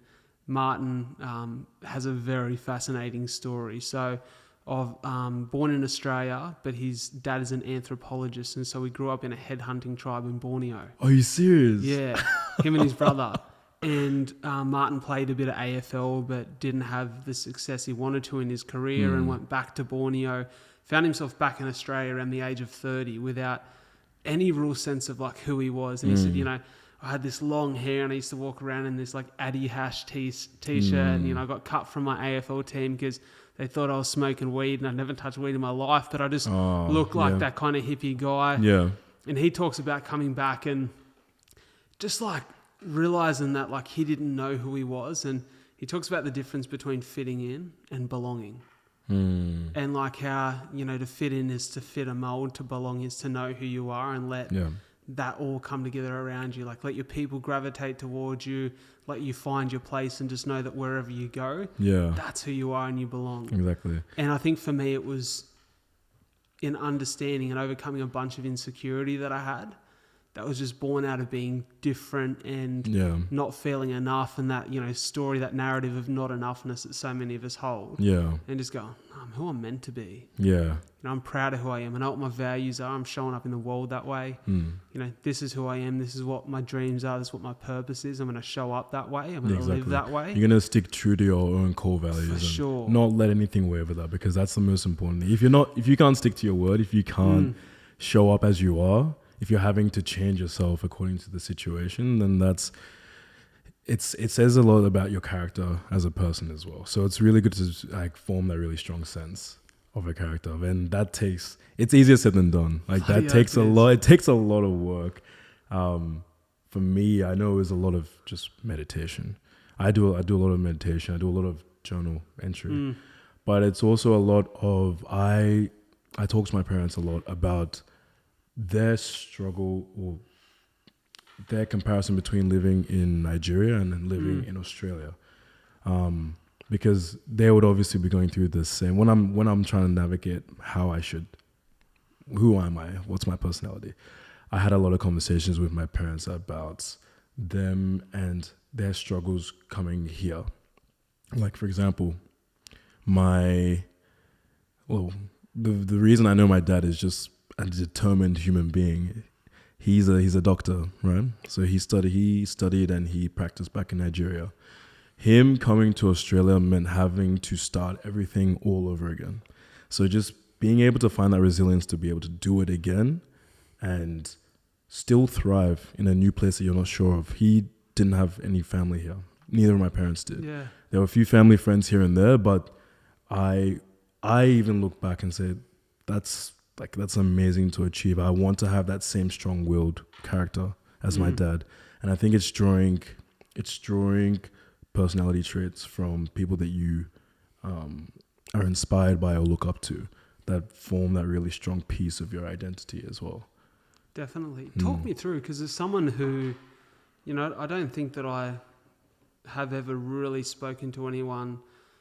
Martin has a very fascinating story. So born in Australia, but his dad is an anthropologist, and so he grew up in a headhunting tribe in Borneo. Are you serious? Yeah, him and his brother. And Martin played a bit of AFL, but didn't have the success he wanted to in his career and went back to Borneo, found himself back in Australia around the age of 30 without any real sense of like who he was. And he said, you know, I had this long hair and I used to walk around in this like Addy Hash t-shirt and, you know, I got cut from my AFL team because they thought I was smoking weed and I'd never touched weed in my life, but I just looked like that kind of hippie guy. Yeah. And he talks about coming back and just like realizing that like he didn't know who he was. And he talks about the difference between fitting in and belonging. And like how, you know, to fit in is to fit a mold, to belong is to know who you are and let that all come together around you. Like let your people gravitate towards you, let you find your place and just know that wherever you go, that's who you are and you belong. Exactly. And I think for me it was in understanding and overcoming a bunch of insecurity that I had. That was just born out of being different and not feeling enough, and that, you know, story, that narrative of not enoughness that so many of us hold. And just go, I'm who I'm meant to be. You know, I'm proud of who I am. I know what my values are. I'm showing up in the world that way. You know, this is who I am. This is what my dreams are. This is what my purpose is. I'm going to show up that way. I'm going to live that way. You're going to stick true to your own core values. For sure. Not let anything waver that, because that's the most important thing. If you can't stick to your word, if you can't show up as you are, if you're having to change yourself according to the situation, then it says a lot about your character as a person as well. So it's really good to like form that really strong sense of a character, and it's easier said than done. Like that takes a lot. It takes a lot of work. For me, I know it was a lot of just meditation. I do a lot of meditation. I do a lot of journal entry, but it's also a lot of I talk to my parents a lot about their struggle or their comparison between living in Nigeria and living in Australia, because they would obviously be going through the same. When I'm trying to navigate who am I, what's my personality, I had a lot of conversations with my parents about them and their struggles coming here. Like, for example, the reason I know my dad is just a determined human being. He's a doctor, right? So he studied and he practiced back in Nigeria. Him coming to Australia meant having to start everything all over again. So just being able to find that resilience to be able to do it again and still thrive in a new place that you're not sure of. He didn't have any family here. Neither of my parents did. There were a few family friends here and there, but I even look back and say, that's amazing to achieve. I want to have that same strong-willed character as my dad. And I think it's drawing personality traits from people that you are inspired by or look up to, that form that really strong piece of your identity as well. Definitely. Talk me through, because as someone who, you know, I don't think that I have ever really spoken to anyone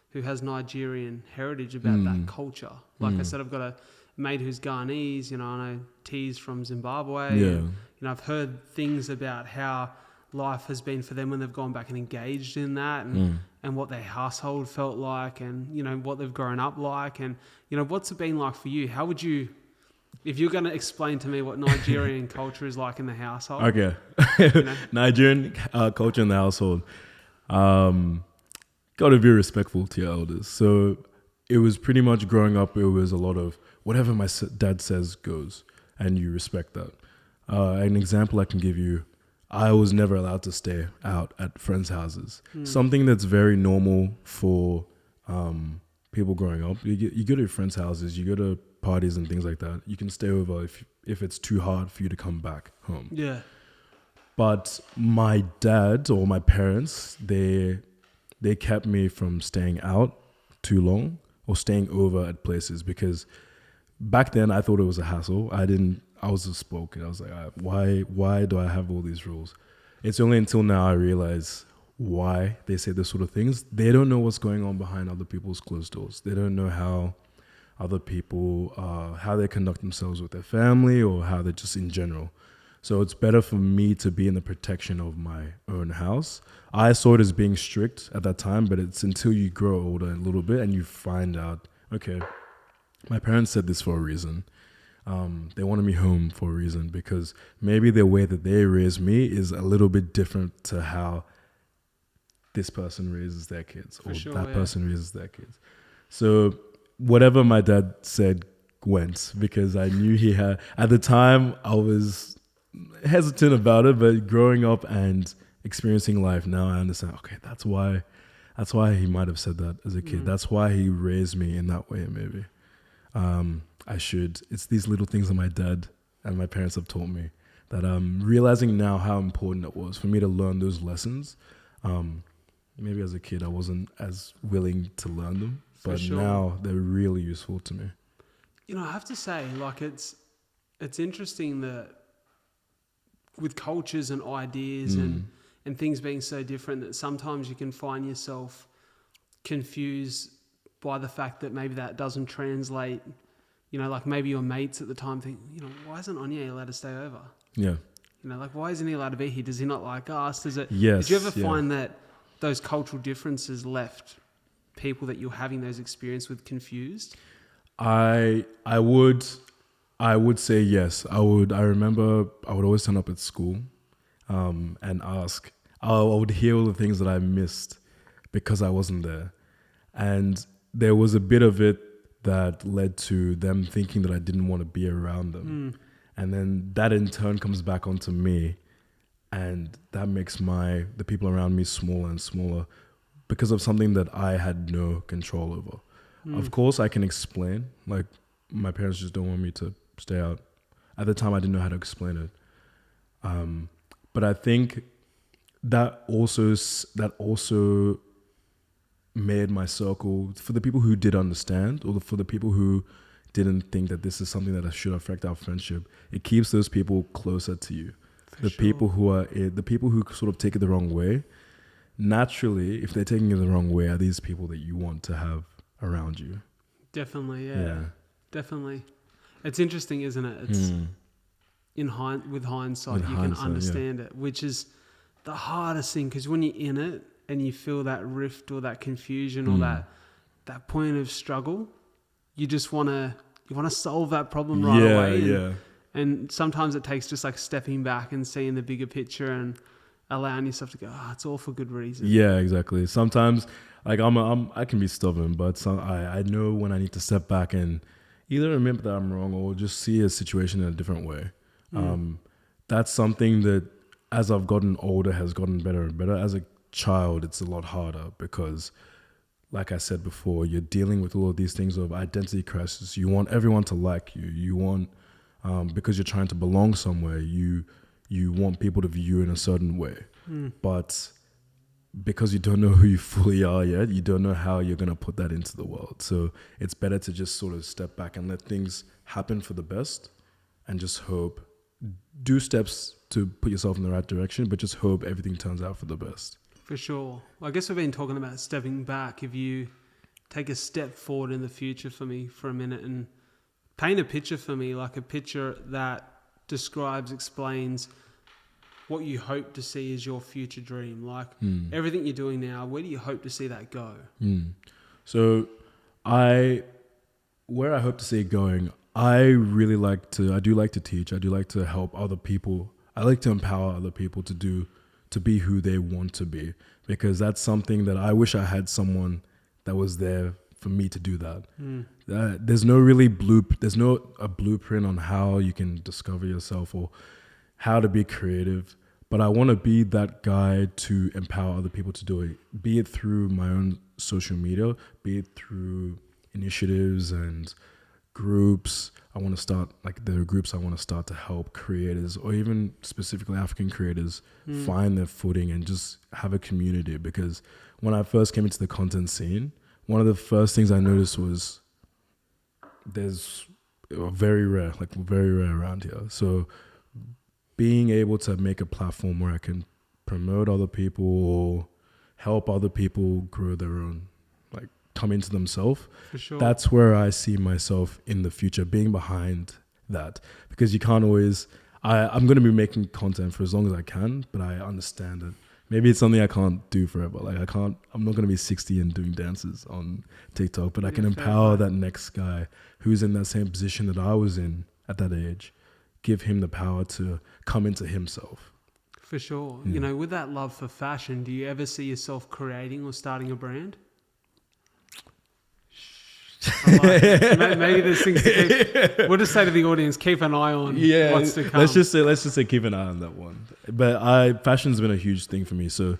who has Nigerian heritage about that culture. Like I said, I've got a mate who's Ghanese, you know, I know T's from Zimbabwe. And, you know, I've heard things about how life has been for them when they've gone back and engaged in that, and what their household felt like, and, you know, what they've grown up like, and, you know, what's it been like for you? How would you, if you're going to explain to me what Nigerian culture is like in the household? Okay. You know? Nigerian culture in the household. Got to be respectful to your elders. So it was pretty much growing up, it was a lot of whatever my dad says goes, and you respect that. An example I can give you, I was never allowed to stay out at friends' houses. Something that's very normal for people growing up. You go to friends' houses, you go to parties and things like that. You can stay over if it's too hard for you to come back home. Yeah. But my dad or my parents, they kept me from staying out too long or staying over at places, because back then I thought it was a hassle. I was just spoken. I was like, why do I have all these rules? It's only until now I realize why they say this sort of things. They don't know what's going on behind other people's closed doors. They don't know how other people, how they conduct themselves with their family, or how they're just in general. So it's better for me to be in the protection of my own house. I saw it as being strict at that time, but it's until you grow older a little bit and you find out, okay, my parents said this for a reason. They wanted me home for a reason, because maybe the way that they raised me is a little bit different to how this person raises their kids, or that person raises their kids. So whatever my dad said went, because I knew he had, at the time I was hesitant about it, but growing up and experiencing life now, I understand. Okay, that's why he might have said that as a kid. That's why he raised me in that way. Maybe it's these little things that my dad and my parents have taught me that I'm realizing now how important it was for me to learn those lessons. Maybe as a kid I wasn't as willing to learn them, but now they're really useful to me. I have to say, like, it's interesting that with cultures and ideas and things being so different, that sometimes you can find yourself confused by the fact that maybe that doesn't translate. Like maybe your mates at the time think, why isn't Onye allowed to stay over? Yeah. Like, why isn't he allowed to be here? Does he not like us? Yes. Did you ever find that those cultural differences left people that you're having those experiences with confused? I would say yes. I remember I would always turn up at school and ask. I would hear all the things that I missed because I wasn't there. And there was a bit of it that led to them thinking that I didn't want to be around them. And then that in turn comes back onto me, and that makes the people around me smaller and smaller because of something that I had no control over. Of course, I can explain, like my parents just don't want me to stay out. At the time, I didn't know how to explain it. But I think that also made my circle, for the people who did understand, or for the people who didn't think that this is something that should affect our friendship, it keeps those people closer to you. People the people who sort of take it the wrong way, naturally, if they're taking it the wrong way, are these people that you want to have around you. Definitely, yeah. Definitely. It's interesting, isn't it? It's with hindsight, you can understand it, which is the hardest thing, because when you're in it and you feel that rift or that confusion or that point of struggle, you just want to solve that problem right away. And sometimes it takes just like stepping back and seeing the bigger picture and allowing yourself to go, it's all for good reason. Yeah, exactly. Sometimes, like I can be stubborn, but I know when I need to step back and either admit that I'm wrong or just see a situation in a different way. That's something that, as I've gotten older, has gotten better and better. As a child, it's a lot harder because, like I said before, you're dealing with all of these things of identity crisis. You want everyone to like you. You want, because you're trying to belong somewhere, you want people to view you in a certain way. But because you don't know who you fully are yet, you don't know how you're going to put that into the world. So it's better to just sort of step back and let things happen for the best and just hope. Do steps to put yourself in the right direction, but just hope everything turns out for the best. For sure. Well, I guess we've been talking about stepping back. If you take a step forward in the future for me for a minute and paint a picture for me, like a picture that explains what you hope to see as your future dream. Like everything you're doing now, where do you hope to see that go? So where I hope to see it going, I do like to teach. I do like to help other people. I like to empower other people to be who they want to be, because that's something that I wish I had someone that was there for me to do that. There's no a blueprint on how you can discover yourself or how to be creative, but I want to be that guy to empower other people to do it, be it through my own social media, be it through initiatives and groups. There are groups I want to start to help creators, or even specifically African creators, find their footing and just have a community. Because when I first came into the content scene, one of the first things I noticed was there's very rare around here. So being able to make a platform where I can promote other people or help other people grow their own, come into themselves. For sure. That's where I see myself in the future, being behind that. Because you can't always, I'm going to be making content for as long as I can, but I understand that maybe it's something I can't do forever. I'm not going to be 60 and doing dances on TikTok, but I can empower that next guy who's in that same position that I was in at that age, give him the power to come into himself. For sure. Yeah. With that love for fashion, do you ever see yourself creating or starting a brand? I like it. Maybe there's things to keep. We'll just say to the audience, keep an eye on what's to come. Let's just say keep an eye on that one. But fashion's been a huge thing for me. So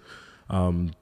I'm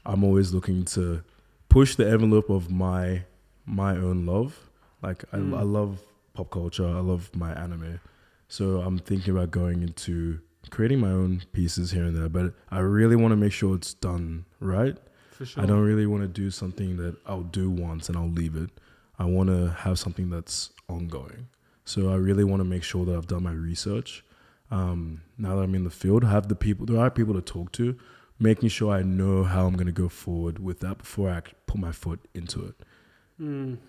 always looking to push the envelope of my own love. Like I love pop culture. I love my anime. So I'm thinking about going into creating my own pieces here and there. But I really want to make sure it's done right. For sure. I don't really want to do something that I'll do once and I'll leave it. I want to have something that's ongoing. So I really want to make sure that I've done my research. Now that I'm in the field, have the right people to talk to, making sure I know how I'm going to go forward with that before I put my foot into it.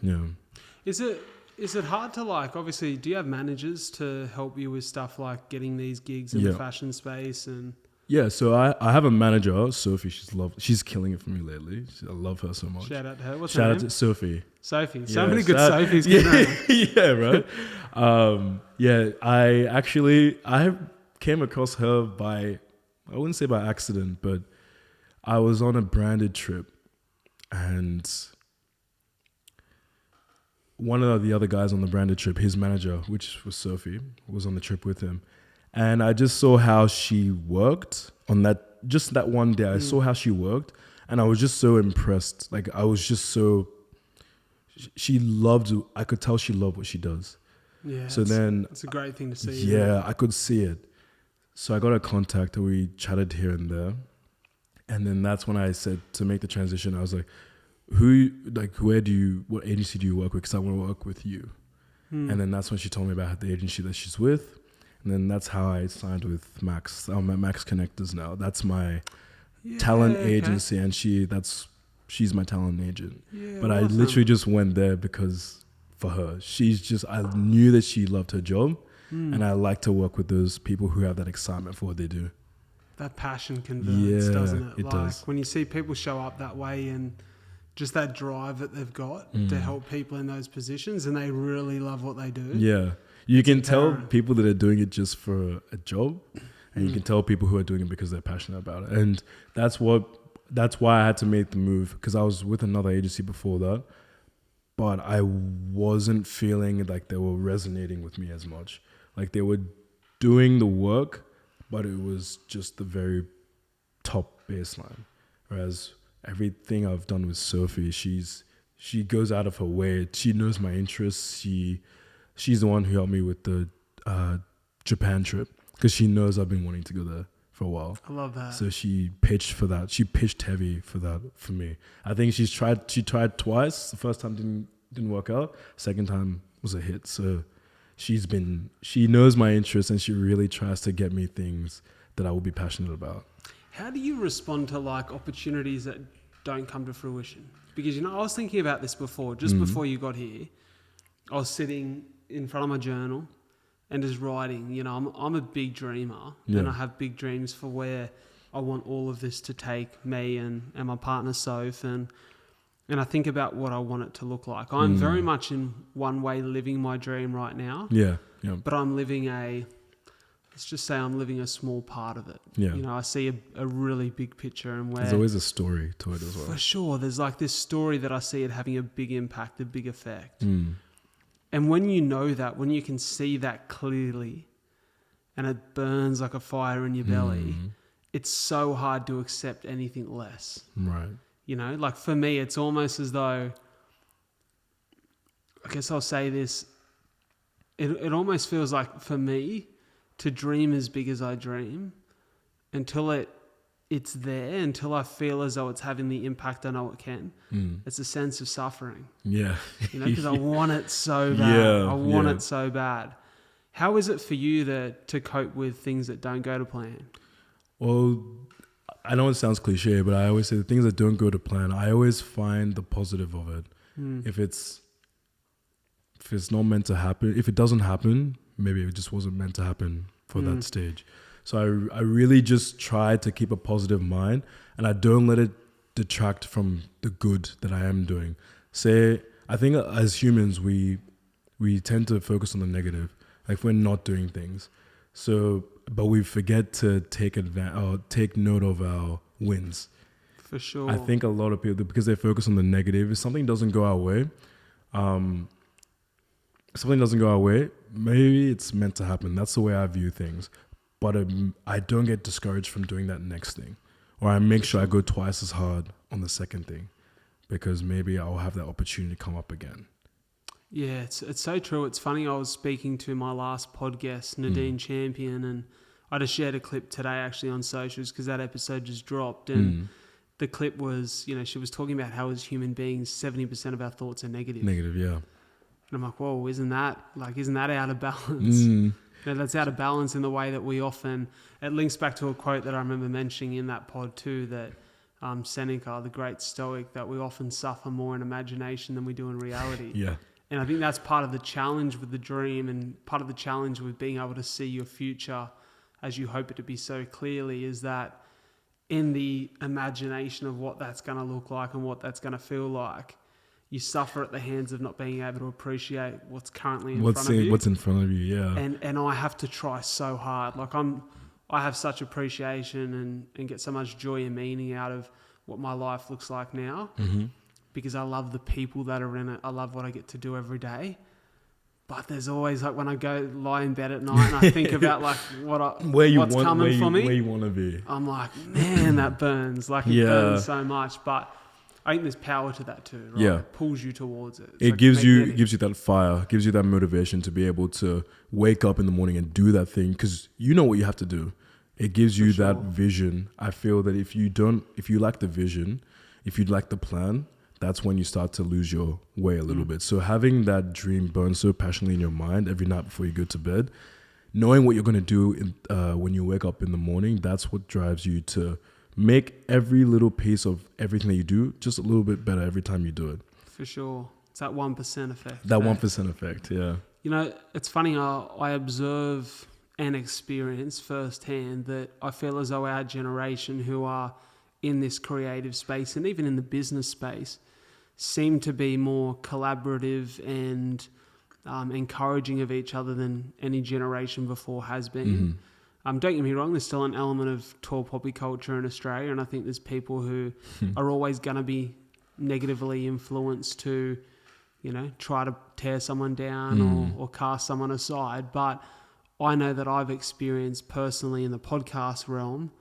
Yeah. Is it hard to obviously, do you have managers to help you with stuff like getting these gigs in the fashion space and... Yeah, so I have a manager, Sophie. She's killing it for me lately. I love her so much. Shout out to her. What's her name? Shout out to Sophie. Sophie. So many good Sophies. Yeah, right. I came across her I wouldn't say by accident, but I was on a branded trip and one of the other guys on the branded trip, his manager, which was Sophie, was on the trip with him. And I just saw how she worked on that one day. I saw how she worked and I was just so impressed. Like I was just so, I could tell she loved what she does. Yeah. So then it's a great thing to see. Yeah, I could see it. So I got a contact and we chatted here and there. And then that's when I said to make the transition, I was like, what agency do you work with? Because I want to work with you. And then that's when she told me about the agency that she's with. And then that's how I signed with Max. I'm at Max Connectors now. That's my talent agency, and she's my talent agent. Yeah, but awesome. I literally just went there because for her. I knew that she loved her job, and I like to work with those people who have that excitement for what they do. That passion converts, doesn't it? It does. When you see people show up that way and just that drive that they've got to help people in those positions, and they really love what they do. Yeah. You can tell people that are doing it just for a job, and you can tell people who are doing it because they're passionate about it. And that's why I had to make the move, because I was with another agency before that, but I wasn't feeling like they were resonating with me as much. Like they were doing the work, but it was just the very top baseline. Whereas everything I've done with Sophie, she goes out of her way. She knows my interests. She's the one who helped me with the Japan trip because she knows I've been wanting to go there for a while. I love that. So she pitched for that. She pitched heavy for that for me. I think she tried twice. The first time didn't work out. Second time was a hit. So she knows my interests and she really tries to get me things that I will be passionate about. How do you respond to opportunities that don't come to fruition? Because I was thinking about this before, before you got here. I was sitting in front of my journal and just writing. I'm a big dreamer and I have big dreams for where I want all of this to take me and my partner Soph, and I think about what I want it to look like. I'm very much in one way living my dream right now. Yeah. But I'm living let's just say I'm living a small part of it. Yeah. I see a really big picture, and where there's always a story to it as well. For sure. There's this story that I see it having a big impact, a big effect. And when you know that, when you can see that clearly and it burns like a fire in your belly, it's so hard to accept anything less. Right. For me, it's almost as though, I guess I'll say this, it almost feels like for me to dream as big as I dream until it's there, until I feel as though it's having the impact I know it can. It's a sense of suffering. Yeah. Because I want it so bad. I want it so bad. How is it for you to cope with things that don't go to plan? Well, I know it sounds cliche, but I always say the things that don't go to plan, I always find the positive of it. If it's not meant to happen, if it doesn't happen, maybe it just wasn't meant to happen for that stage. So I really just try to keep a positive mind, and I don't let it detract from the good that I am doing. I think as humans, we tend to focus on the negative, like we're not doing things. But we forget to take note of our wins. For sure. I think a lot of people, because they focus on the negative, if something doesn't go our way, something doesn't go our way, maybe it's meant to happen. That's the way I view things. But I don't get discouraged from doing that next thing. Or I make sure I go twice as hard on the second thing, because maybe I'll have that opportunity to come up again. Yeah, it's so true. It's funny, I was speaking to my last podcast, Nadine Champion, and I just shared a clip today actually on socials because that episode just dropped. And the clip was, she was talking about how as human beings, 70% of our thoughts are negative. Negative, yeah. And I'm like, whoa, isn't that out of balance? That's out of balance in the way that we often, it links back to a quote that I remember mentioning in that pod too, that Seneca, the great Stoic, that we often suffer more in imagination than we do in reality. Yeah. And I think that's part of the challenge with the dream, and part of the challenge with being able to see your future as you hope it to be so clearly, is that in the imagination of what that's going to look like and what that's going to feel like, you suffer at the hands of not being able to appreciate what's currently in front of you. What's in front of you, yeah. And I have to try so hard. Like I have such appreciation and get so much joy and meaning out of what my life looks like now, because I love the people that are in it. I love what I get to do every day. But there's always, like, when I go lie in bed at night and I think about like what's coming for me, where you want to be, I'm like, man, that burns. Like it burns so much. But I think there's power to that too, right? Yeah. It pulls you towards it. It gives you that fire, gives you that motivation to be able to wake up in the morning and do that thing, because you know what you have to do. It gives you that vision. I feel that if you lack the vision, if you lack the plan, that's when you start to lose your way a little bit. So having that dream burn so passionately in your mind every night before you go to bed, knowing what you're going to do when you wake up in the morning, that's what drives you to make every little piece of everything that you do just a little bit better every time you do it. For sure. It's that 1% effect. That 1% effect, yeah. It's funny, I observe and experience firsthand that I feel as though our generation who are in this creative space and even in the business space seem to be more collaborative and encouraging of each other than any generation before has been. Don't get me wrong, there's still an element of tall poppy culture in Australia, and I think there's people who are always going to be negatively influenced to, try to tear someone down or cast someone aside. But I know that I've experienced personally in the podcast realm,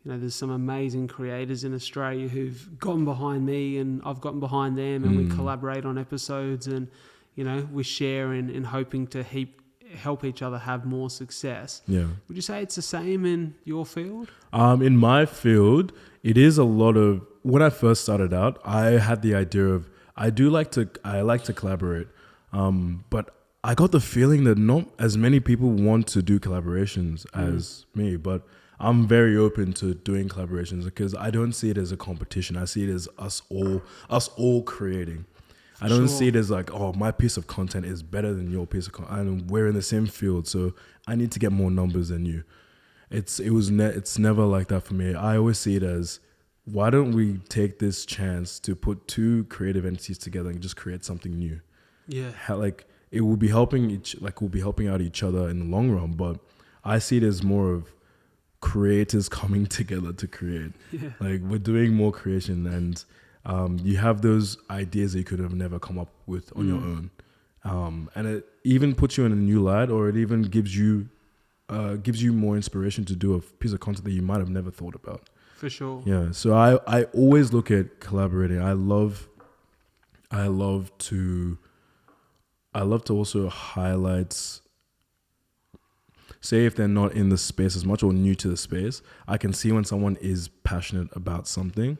there's some amazing creators in Australia who've gotten behind me and I've gotten behind them, and we collaborate on episodes, and, we share in hoping to help each other have more success. Yeah. Would you say it's the same in your field? In my field, it is a lot of, when I first started out, I had the idea of, I like to collaborate. But I got the feeling that not as many people want to do collaborations as me, but I'm very open to doing collaborations because I don't see it as a competition. I see it as us all creating. I don't see it as like, oh, my piece of content is better than your piece of content. And we're in the same field, so I need to get more numbers than you. It's never like that for me. I always see it as, why don't we take this chance to put two creative entities together and just create something new? Yeah. Like it will be helping out each other in the long run, but I see it as more of creators coming together to create. Yeah. Like we're doing more creation, and you have those ideas that you could have never come up with on your own. And it even puts you in a new light, or it even gives you more inspiration to do a piece of content that you might have never thought about. For sure. Yeah. So I always look at collaborating. I love to also highlight, say if they're not in the space as much or new to the space, I can see when someone is passionate about something.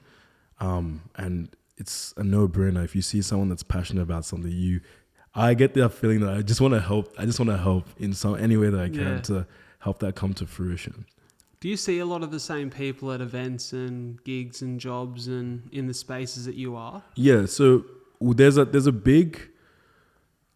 And it's a no-brainer. If you see someone that's passionate about something, I get that feeling that I just want to help. I just want to help in any way that I can to help that come to fruition. Do you see a lot of the same people at events and gigs and jobs and in the spaces that you are? Yeah. So there's a big,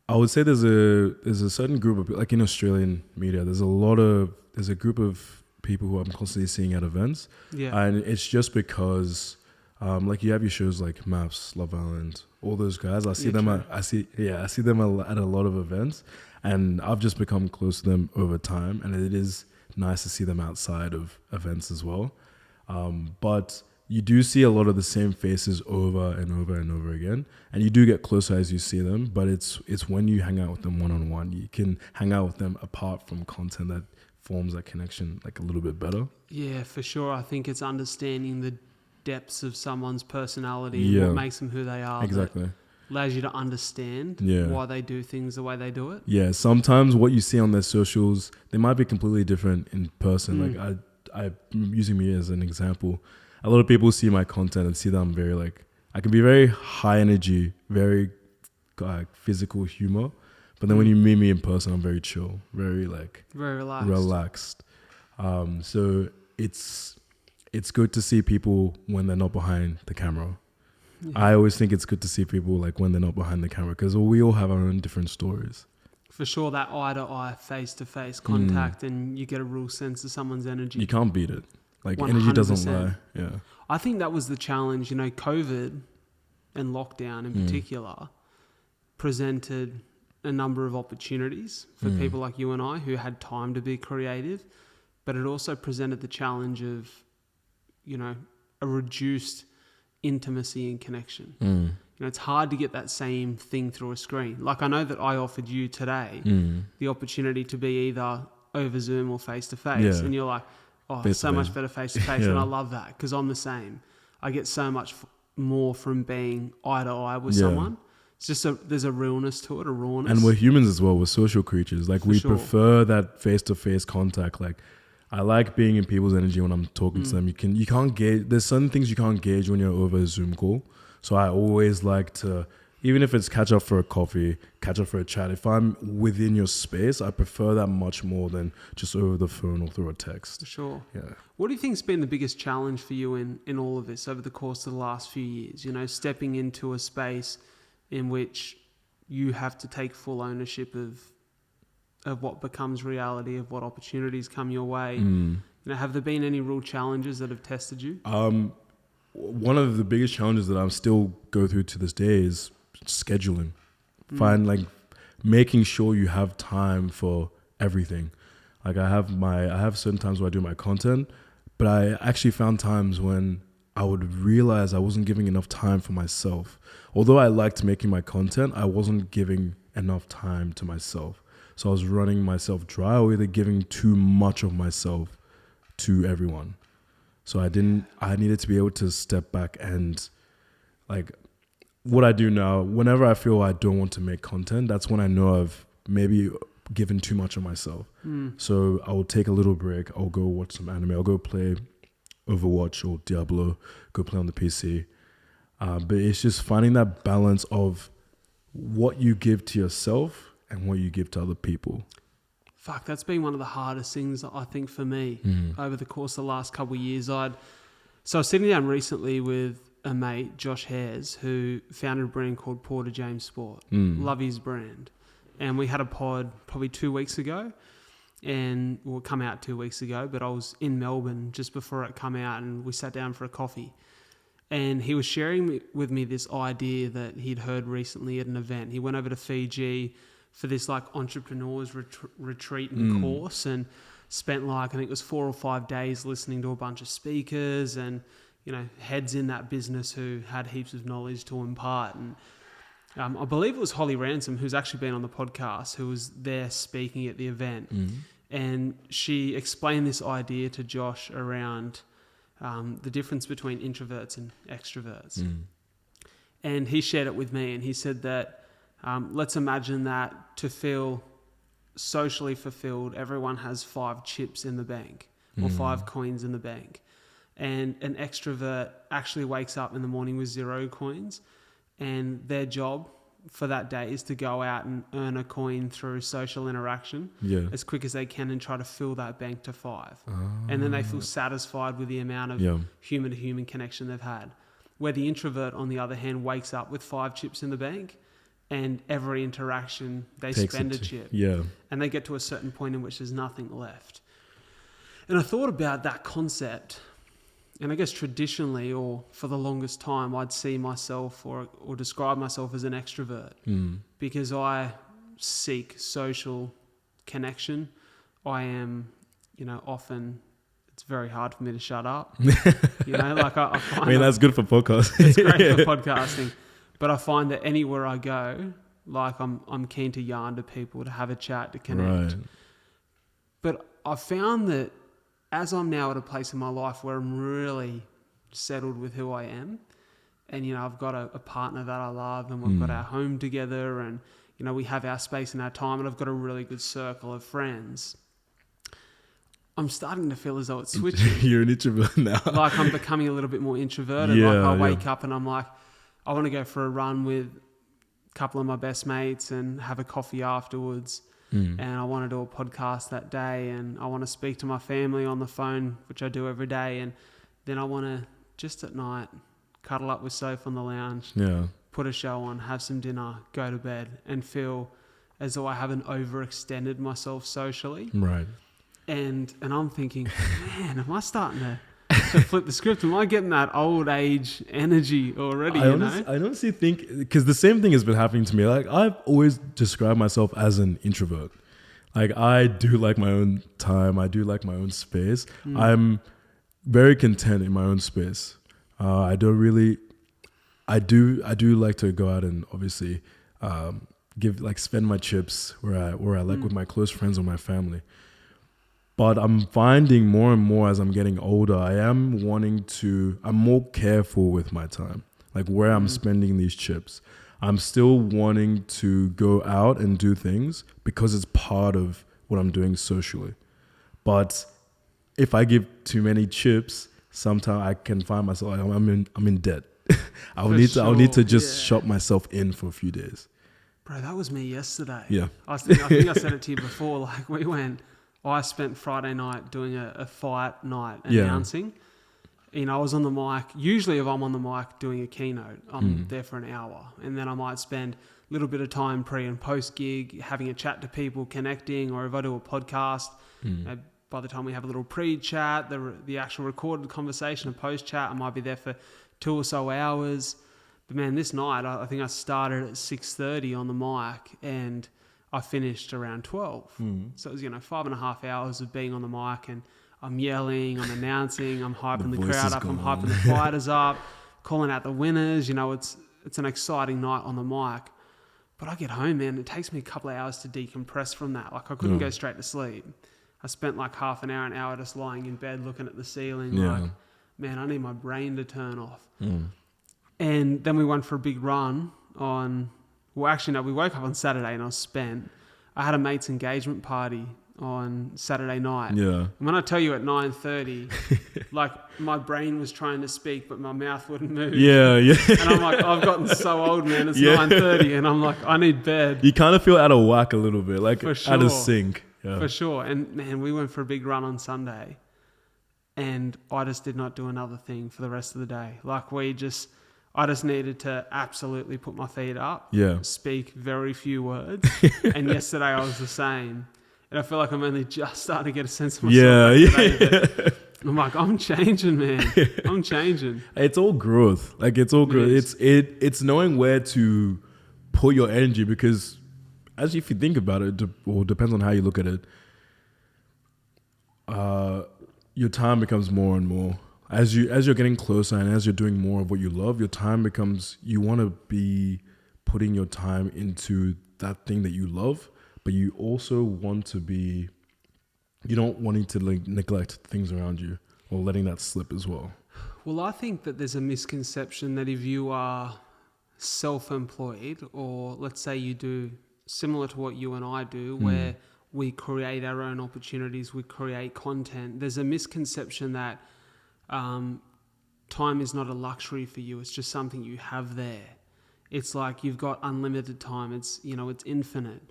I would say there's a certain group of, like in Australian media, there's a group of people who I'm constantly seeing at events. Yeah. And it's just because, like you have your shows like Maps, Love Island, all those guys. I see them at a lot of events, and I've just become close to them over time, and it is nice to see them outside of events as well. But you do see a lot of the same faces over and over and over again, and you do get closer as you see them. But it's when you hang out with them one-on-one, you can hang out with them apart from content that forms that connection like a little bit better. Yeah, for sure. I think it's understanding the depths of someone's personality and what makes them who they are. Exactly. Allows you to understand why they do things the way they do it. Yeah, sometimes what you see on their socials, they might be completely different in person. Like I'm using me as an example. A lot of people see my content and see that I'm very like, I can be very high energy, very physical humor. But then when you meet me in person, I'm very chill, very relaxed. So it's good to see people when they're not behind the camera. Yeah. I always think it's good to see people like when they're not behind the camera, because we all have our own different stories. For sure, that eye-to-eye, face-to-face contact, and you get a real sense of someone's energy. You can't beat it. Like 100%. Energy doesn't lie. Yeah. I think that was the challenge. You know, COVID and lockdown in particular presented a number of opportunities for people like you and I who had time to be creative, but it also presented the challenge of, you know, a reduced intimacy and connection. You know, it's hard to get that same thing through a screen. Like I know that I offered you today the opportunity to be either over Zoom or face-to-face, and you're like, oh, it's so much better face-to-face, and I love that because I'm the same. I get so much more from being eye-to-eye with someone. It's just there's a realness to it, a rawness. And we're humans as well. We're social creatures. Like we prefer that face-to-face contact. Like I like being in people's energy when I'm talking to them. You can't gauge. There's certain things you can't gauge when you're over a Zoom call. So I always like to, even if it's catch up for a coffee, catch up for a chat. If I'm within your space, I prefer that much more than just over the phone or through a text. For sure. Yeah. What do you think's been the biggest challenge for you in all of this over the course of the last few years? You know, stepping into a space in which you have to take full ownership of what becomes reality, of what opportunities come your way. You know, have there been any real challenges that have tested you? One of the biggest challenges that I still go through to this day is scheduling. Making sure you have time for everything. Like I have certain times where I do my content, but I actually found times when I would realize I wasn't giving enough time for myself. Although I liked making my content, I wasn't giving enough time to myself. So I was running myself dry, or either giving too much of myself to everyone. So I needed to be able to step back and like what I do now, whenever I feel I don't want to make content, that's when I know I've maybe given too much of myself. So I will take a little break. I'll go watch some anime. I'll go play Overwatch or Diablo, go play on the PC. But it's just finding that balance of what you give to yourself and what you give to other people. Fuck, that's been one of the hardest things, I think, for me over the course of the last couple of years. So I was sitting down recently with a mate, Josh Hares, who founded a brand called Porter James Sport. Love his brand. And we had a pod probably 2 weeks ago, and it come out 2 weeks ago, but I was in Melbourne just before it come out, and we sat down for a coffee. And he was sharing with me this idea that he'd heard recently at an event. He went over to Fiji for this like entrepreneurs retreat and course, and spent like, I think it was 4 or 5 days listening to a bunch of speakers and, you know, heads in that business who had heaps of knowledge to impart. And I believe it was Holly Ransom, who's actually been on the podcast, who was there speaking at the event. And she explained this idea to Josh around the difference between introverts and extroverts. And he shared it with me, and he said that let's imagine that to feel socially fulfilled, everyone has 5 chips in the bank or 5 coins in the bank. And an extrovert actually wakes up in the morning with 0 coins, and their job for that day is to go out and earn a coin through social interaction as quick as they can and try to fill that bank to 5. And then they feel satisfied with the amount of human-to-human connection they've had. Where the introvert, on the other hand, wakes up with 5 chips in the bank, and every interaction they spend a chip. And they get to a certain point in which there's nothing left. And I thought about that concept, and I guess traditionally, or for the longest time, I'd see myself or describe myself as an extrovert because I seek social connection. I am, you know, often it's very hard for me to shut up. I find I mean, that's good for podcasting. It's great for podcasting. But I find that anywhere I go, like I'm keen to yarn to people, to have a chat, to connect. Right. But I found that as I'm now at a place in my life where I'm really settled with who I am, and, I've got a partner that I love, and we've got our home together, and, we have our space and our time, and I've got a really good circle of friends. I'm starting to feel as though it's switching. You're an introvert now. Like I'm becoming a little bit more introverted. I wake up and I'm like, I want to go for a run with a couple of my best mates and have a coffee afterwards. And I want to do a podcast that day, and I want to speak to my family on the phone, which I do every day. And then I want to just at night cuddle up with Soph on the lounge, put a show on, have some dinner, go to bed, and feel as though I haven't overextended myself socially. Right. And I'm thinking, man, am I starting to flip the script? Am I getting that old age energy already? I honestly think, because the same thing has been happening to me. Like, I've always described myself as an introvert. Like, I do like my own time. I do like my own space. I'm very content in my own space. I do like to go out and obviously spend my chips where I like with my close friends or my family. But I'm finding more and more as I'm getting older, I'm more careful with my time, like where I'm spending these chips. I'm still wanting to go out and do things because it's part of what I'm doing socially. But if I give too many chips, sometimes I can find myself, I'm in debt. I'll need to just shut myself in for a few days. Bro, that was me yesterday. Yeah. I think I said it to you before. Like, I spent Friday night doing a fight night announcing. I was on the mic. Usually if I'm on the mic doing a keynote, I'm there for an hour. And then I might spend a little bit of time pre and post gig, having a chat to people, connecting, or if I do a podcast, by the time we have a little pre-chat, the actual recorded conversation and post-chat, I might be there for 2 or so hours. But man, this night, I think I started at 6:30 on the mic, and I finished around 12. So it was, 5.5 hours of being on the mic, and I'm yelling, I'm announcing, I'm hyping the crowd up, I'm hyping the fighters up, calling out the winners. It's an exciting night on the mic. But I get home, man, it takes me a couple of hours to decompress from that. Like, I couldn't go straight to sleep. I spent like half an hour just lying in bed looking at the ceiling. Like, man, I need my brain to turn off. And then we went for a big run we woke up on Saturday and I was spent. I had a mate's engagement party on Saturday night. Yeah. And when I tell you at 9:30, like my brain was trying to speak, but my mouth wouldn't move. Yeah. And I'm like, I've gotten so old, man. It's 9:30 and I'm like, I need bed. You kind of feel out of whack a little bit, like out of sync. Yeah. For sure. And man, we went for a big run on Sunday and I just did not do another thing for the rest of the day. Like I just needed to absolutely put my feet up, speak very few words. And yesterday I was the same. And I feel like I'm only just starting to get a sense of myself. Today, I'm like, I'm changing, man. I'm changing. It's all growth. Like, it's all growth. It's knowing where to put your energy, because if you think about it, or depends on how you look at it, your time becomes more and more. As you're getting closer and as you're doing more of what you love, your time becomes, you want to be putting your time into that thing that you love, but you also want to be, you don't want to neglect things around you or letting that slip as well. Well, I think that there's a misconception that if you are self-employed, or let's say you do similar to what you and I do, where we create our own opportunities, we create content, there's a misconception that time is not a luxury for you. It's just something you have there. It's like you've got unlimited time. It's infinite.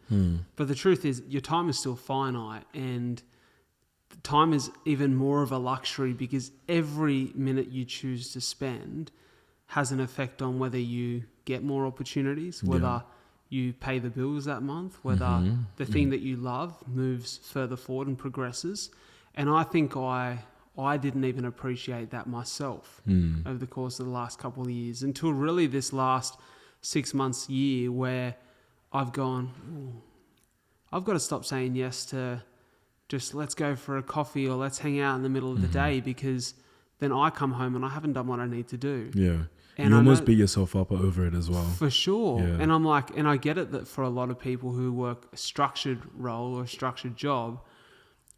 But the truth is your time is still finite, and time is even more of a luxury because every minute you choose to spend has an effect on whether you get more opportunities, whether you pay the bills that month, whether the thing that you love moves further forward and progresses. And I think I didn't even appreciate that myself over the course of the last couple of years, until really this last 6 months, year, where I've gone, I've got to stop saying yes to just let's go for a coffee or let's hang out in the middle of the day, because then I come home and I haven't done what I need to do. Yeah. And you almost beat yourself up over it as well. For sure. Yeah. And I'm like, and I get it that for a lot of people who work a structured role or a structured job,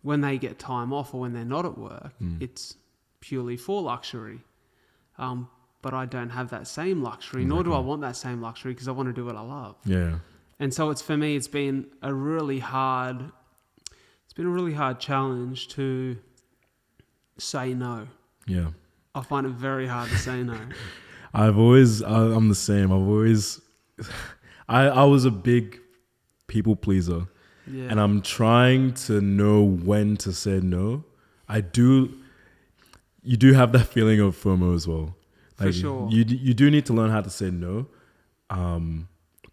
when they get time off or when they're not at work, it's purely for luxury. But I don't have that same luxury, nor do I want that same luxury, because I want to do what I love. Yeah. And so for me, it's been a really hard challenge to say no. Yeah. I find it very hard to say no. I'm the same. I was a big people pleaser. Yeah. And I'm trying to know when to say no. You do have that feeling of FOMO as well. Like, for sure. You do need to learn how to say no.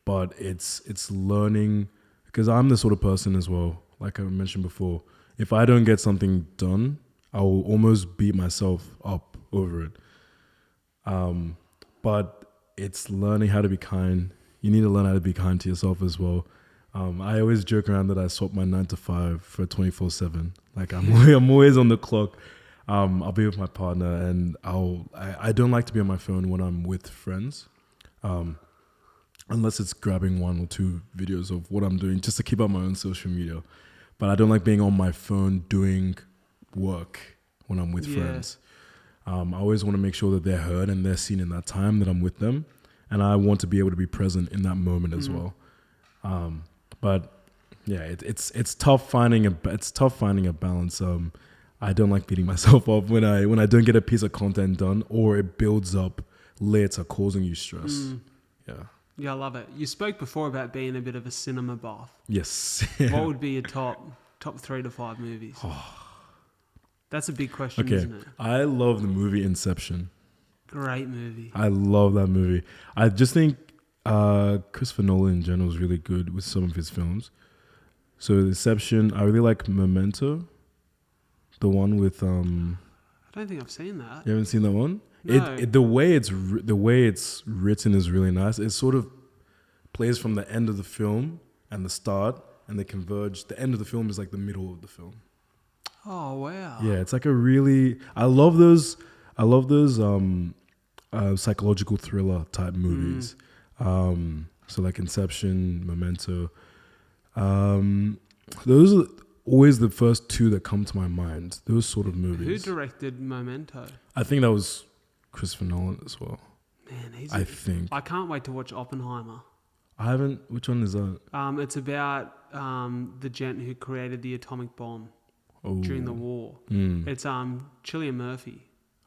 But it's learning, because I'm the sort of person as well, like I mentioned before, if I don't get something done, I will almost beat myself up over it. But it's learning how to be kind. You need to learn how to be kind to yourself as well. I always joke around that I swap my 9 to 5 for 24/7. Like I'm always on the clock. I'll be with my partner, and I don't like to be on my phone when I'm with friends. Unless it's grabbing 1 or 2 videos of what I'm doing just to keep up my own social media. But I don't like being on my phone doing work when I'm with friends. I always want to make sure that they're heard and they're seen in that time that I'm with them. And I want to be able to be present in that moment as well. But yeah, it's tough finding a balance. I don't like beating myself up when I don't get a piece of content done, or it builds up later, causing you stress. Yeah. Yeah, I love it. You spoke before about being a bit of a cinema buff. Yes. What would be your top 3 to 5 movies? That's a big question, isn't it? I love the movie Inception. Great movie. I love that movie. I just think Christopher Nolan in general is really good with some of his films. So Inception, I really like Memento, the one with I don't think I've seen that. You haven't seen that one? No. The way it's written is really nice. It sort of plays from the end of the film and the start, and they converge. The end of the film is like the middle of the film. Oh wow! Yeah, it's like I love those psychological thriller type movies. So like Inception, Memento. Those are always the first 2 that come to my mind. Those sort of movies. Who directed Memento? I think that was Christopher Nolan as well. Man, I can't wait to watch Oppenheimer. I haven't. Which one is that? It's about the gent who created the atomic bomb during the war. It's Cillian Murphy.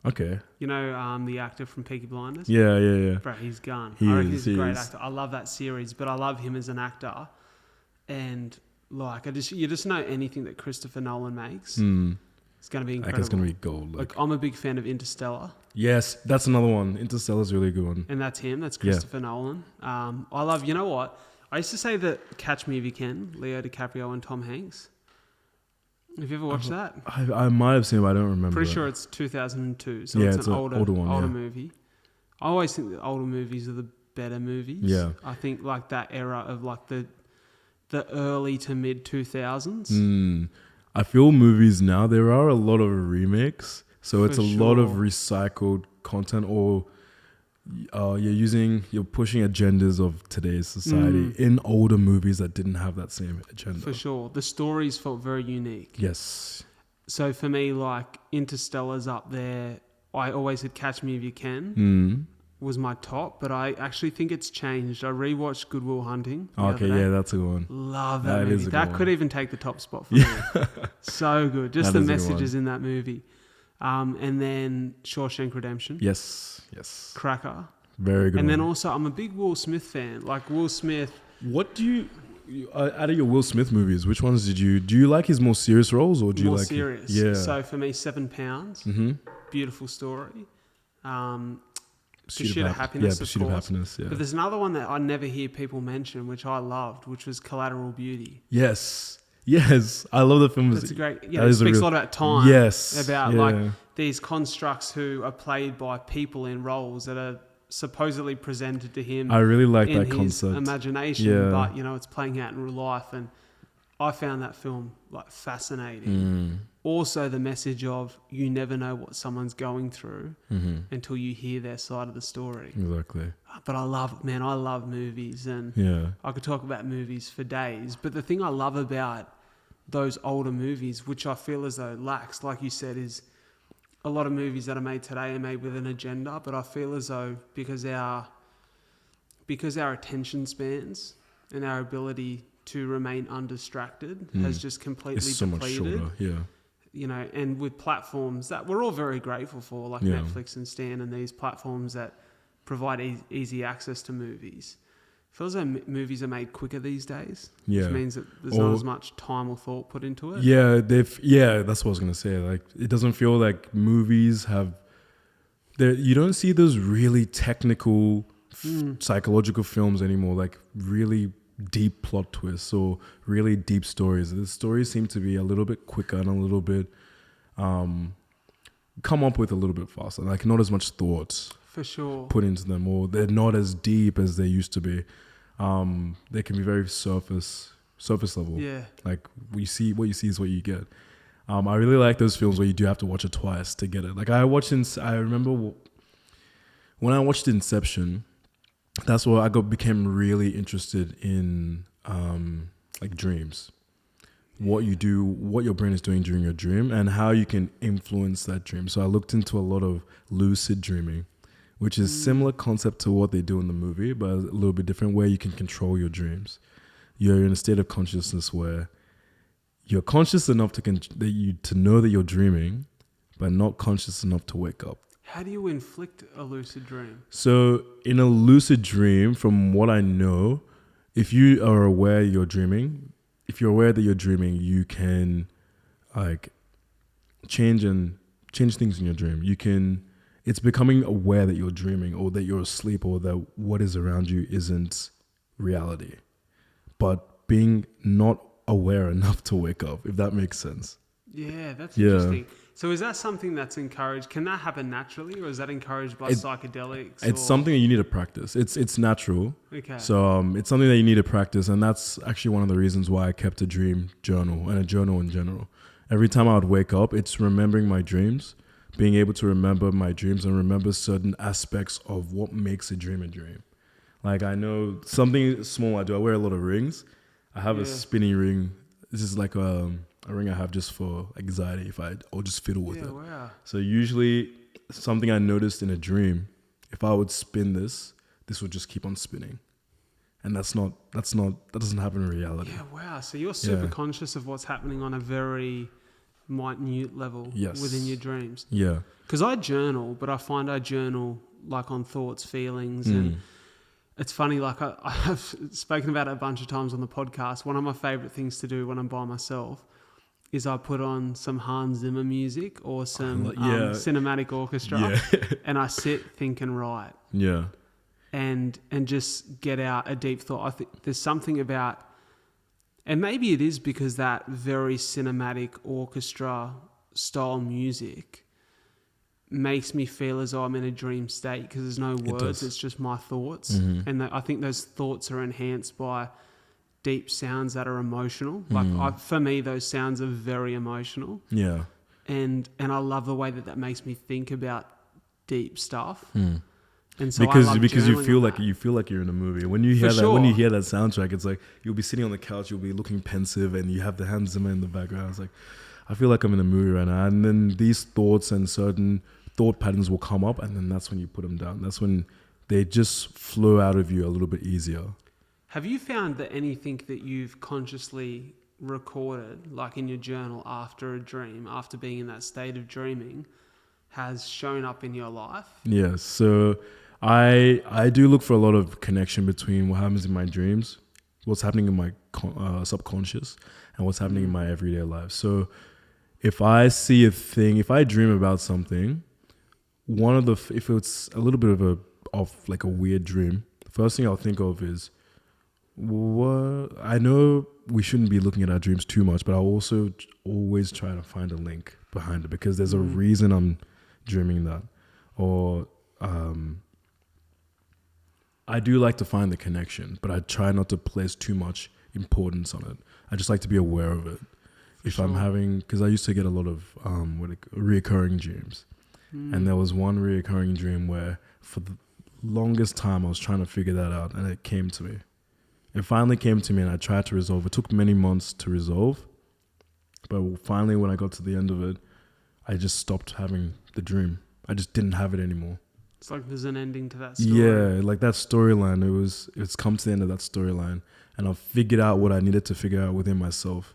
Okay. You know the actor from Peaky Blinders? Yeah. Bro, he's gone. I reckon he's a great actor. I love that series, but I love him as an actor. And like, you just know anything that Christopher Nolan makes, it's going to be incredible. Like it's going to be gold. Like I'm a big fan of Interstellar. Yes, that's another one. Interstellar's a really good one. And that's him. That's Christopher Nolan. I love, you know what? I used to say that Catch Me If You Can, Leo DiCaprio and Tom Hanks. Have you ever watched that? I might have seen it, but I don't remember. Pretty sure it's 2002. So it's an older movie. I always think that older movies are the better movies. Yeah. I think like that era of like the early to mid 2000s. I feel movies now, there are a lot of remakes. So it's lot of recycled content, or you're pushing agendas of today's society in older movies that didn't have that same agenda. For sure. The stories felt very unique. Yes. So for me, like Interstellar's up there. I always said Catch Me If You Can was my top, but I actually think it's changed. I rewatched Good Will Hunting. Okay, yeah, that's a good one. Love that movie. That could even take the top spot for me. So good. Just the messages in that movie. And then Shawshank Redemption. Yes. Cracker. Very good. And then also, I'm a big Will Smith fan. Like Will Smith. What do you out of your Will Smith movies? Which ones do you like his more serious roles, or do you like more serious? Yeah. So for me, 7 Pounds. Beautiful story. Pursuit of Happiness. Pursuit of Happiness. Yeah. But there's another one that I never hear people mention, which I loved, which was Collateral Beauty. Yes, I love the film. It's a great. It speaks a lot about time. Yes, about like these constructs who are played by people in roles that are supposedly presented to him. I really like in that his concept. Imagination, but it's playing out in real life, and I found that film like fascinating. Also, the message of you never know what someone's going through until you hear their side of the story. Exactly. But I love movies, and I could talk about movies for days. But the thing I love about those older movies, which I feel as though lacks, like you said, is a lot of movies that are made today are made with an agenda. But I feel as though because our attention spans and our ability to remain undistracted has just completely it's so depleted. much shorter. Yeah. You know, and with platforms that we're all very grateful for, like Netflix and Stan and these platforms that provide easy access to movies. Feels like movies are made quicker these days, which means that there's not as much time or thought put into it. Yeah, that's what I was gonna say. Like, it doesn't feel like movies have. You don't see those really technical, psychological films anymore. Like really deep plot twists or really deep stories. The stories seem to be a little bit quicker and a little bit come up with a little bit faster. Like not as much thought for sure put into them, or they're not as deep as they used to be. They can be very surface level. Yeah. Like what you see is what you get. I really like those films where you do have to watch it twice to get it. Like I remember when I watched Inception, that's where I became really interested in like dreams. What you do, what your brain is doing during your dream, and how you can influence that dream. So I looked into a lot of lucid dreaming, which is similar concept to what they do in the movie, but a little bit different, where you can control your dreams. You're in a state of consciousness where you're conscious enough to know that you're dreaming, but not conscious enough to wake up. How do you inflict a lucid dream? So in a lucid dream, from what I know, if you are aware you're dreaming, if you're aware that you're dreaming, you can like change things in your dream. It's becoming aware that you're dreaming, or that you're asleep, or that what is around you isn't reality, but being not aware enough to wake up, if that makes sense. Yeah, that's interesting. So is that something that's encouraged? Can that happen naturally, or is that encouraged by psychedelics? It's something that you need to practice. It's natural. Okay. So it's something that you need to practice, and that's actually one of the reasons why I kept a dream journal and a journal in general. Every time I would wake up, it's remembering my dreams, being able to remember my dreams and remember certain aspects of what makes a dream a dream. Like I know something small I do. I wear a lot of rings. I have a spinning ring. This is like a ring I have just for anxiety or just fiddle with it. Wow. So usually something I noticed in a dream, if I would spin this would just keep on spinning. And that doesn't happen in reality. Yeah, wow. So you're super conscious of what's happening on a very minute level within your dreams. Yeah. Because I journal, but I find I journal like on thoughts, feelings, and it's funny, like I've spoken about it a bunch of times on the podcast. One of my favorite things to do when I'm by myself is I put on some Hans Zimmer music or some cinematic orchestra and I sit, think and write. Yeah. And just get out a deep thought. I think there's something about, and maybe it is because that very cinematic orchestra style music makes me feel as though I'm in a dream state, because there's no words, it's just my thoughts. And I think those thoughts are enhanced by deep sounds that are emotional. Like for me, those sounds are very emotional. Yeah. And I love the way that makes me think about deep stuff. And so because you feel like you're in a movie. When you hear when you hear that soundtrack, it's like you'll be sitting on the couch, you'll be looking pensive, and you have the Hans Zimmer in the background. It's like, I feel like I'm in a movie right now. And then these thoughts and certain thought patterns will come up, and then that's when you put them down. That's when they just flow out of you a little bit easier. Have you found that anything that you've consciously recorded, like in your journal after a dream, after being in that state of dreaming, has shown up in your life? Yes. So I do look for a lot of connection between what happens in my dreams, what's happening in my subconscious, and what's happening in my everyday life. So if I see a thing, if I dream about something, if it's a little bit of like a weird dream, the first thing I'll think of is, I know we shouldn't be looking at our dreams too much, but I'll also always try to find a link behind it, because there's a reason I'm dreaming that. Or I do like to find the connection, but I try not to place too much importance on it. I just like to be aware of it. I'm having, because I used to get a lot of reoccurring dreams. And there was one reoccurring dream where for the longest time I was trying to figure that out, and it came to me. It finally came to me, and I tried to resolve. It took many months to resolve, but finally when I got to the end of it, I just stopped having the dream. I just didn't have it anymore. It's like there's an ending to that story. Yeah, like that storyline. It's come to the end of that storyline, and I've figured out what I needed to figure out within myself